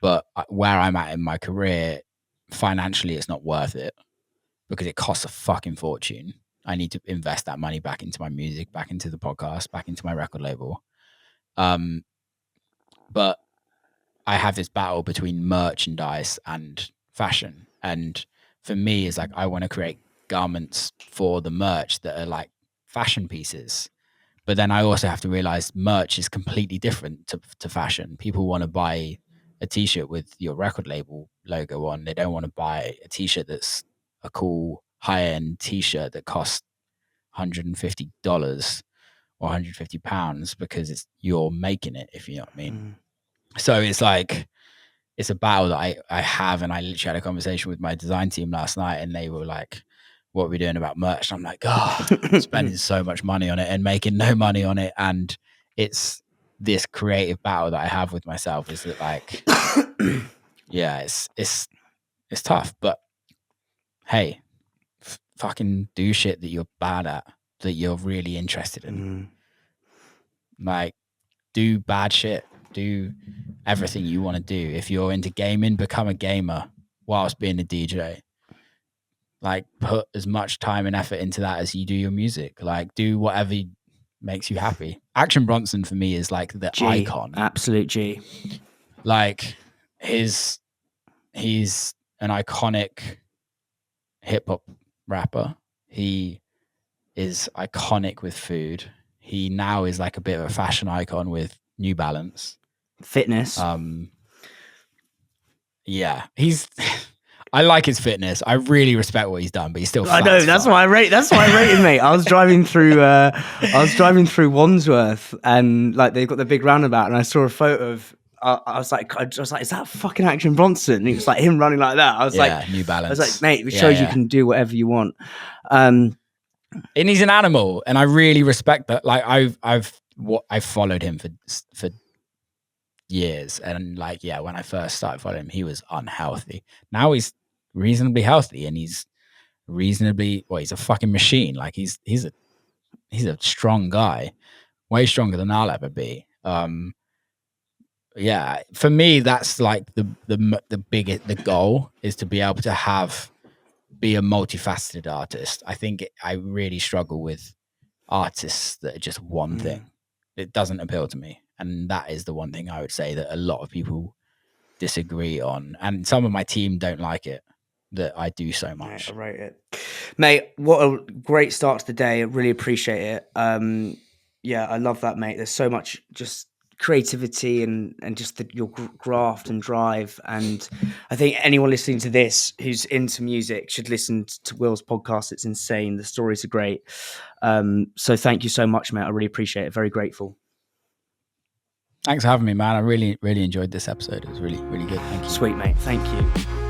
S2: but where I'm at in my career, financially, it's not worth it because it costs a fucking fortune. I need to invest that money back into my music, back into the podcast, back into my record label. But I have this battle between merchandise and fashion. And for me, it's like, I want to create garments for the merch that are like fashion pieces. But then I also have to realize merch is completely different to fashion. People want to buy a t-shirt with your record label logo on. They don't want to buy a t-shirt that's a cool high-end t-shirt that costs $150 or £150 because you're making it, if you know what I mean. So it's like, it's a battle that I have, and I literally had a conversation with my design team last night, and they were like, what are we doing about merch? And I'm like, spending so much money on it and making no money on it. And it's this creative battle that I have with myself, is that like, yeah, it's tough, but hey, fucking do shit that you're bad at, that you're really interested in. Like, do bad shit, do everything you want to do. If you're into gaming, become a gamer whilst being a DJ. Like, put as much time and effort into that as you do your music. Like, do whatever makes you happy. Action Bronson for me is like the icon.
S1: Absolute G.
S2: Like, he's an iconic hip hop rapper. He is iconic with food. He now is like a bit of a fashion icon with New Balance.
S1: Fitness.
S2: Yeah, I like his fitness. I really respect what he's done, but he's still fat.
S1: I know, that's why I rate him, mate. I was driving through Wandsworth, and like they've got the big roundabout, and I saw a photo of I was like, is that fucking Action Bronson? And it was like him running like that. I was like,
S2: New Balance.
S1: I was like, mate, it shows you can do whatever you want.
S2: And he's an animal, and I really respect that. Like, I've what I followed him for years, and like, yeah, when I first started following him, he was unhealthy. Now he's reasonably healthy, and he's reasonably, well, he's a fucking machine. Like he's a strong guy, way stronger than I'll ever be. Yeah, for me, that's like the goal is to be able to be a multifaceted artist. I think I really struggle with artists that are just one thing. It doesn't appeal to me, and that is the one thing I would say that a lot of people disagree on, and some of my team don't like it that I do so much.
S1: I rate it, mate. What a great start to the day. I really appreciate it. Yeah, I love that, mate. There's so much just creativity and just your graft and drive, and I think anyone listening to this who's into music should listen to Will's podcast. It's insane. The stories are great. So thank you so much, mate. I really appreciate it. Very grateful.
S2: Thanks for having me, man. I really, really enjoyed this episode. It was really, really good. Thank you.
S1: Sweet, mate. Thank you.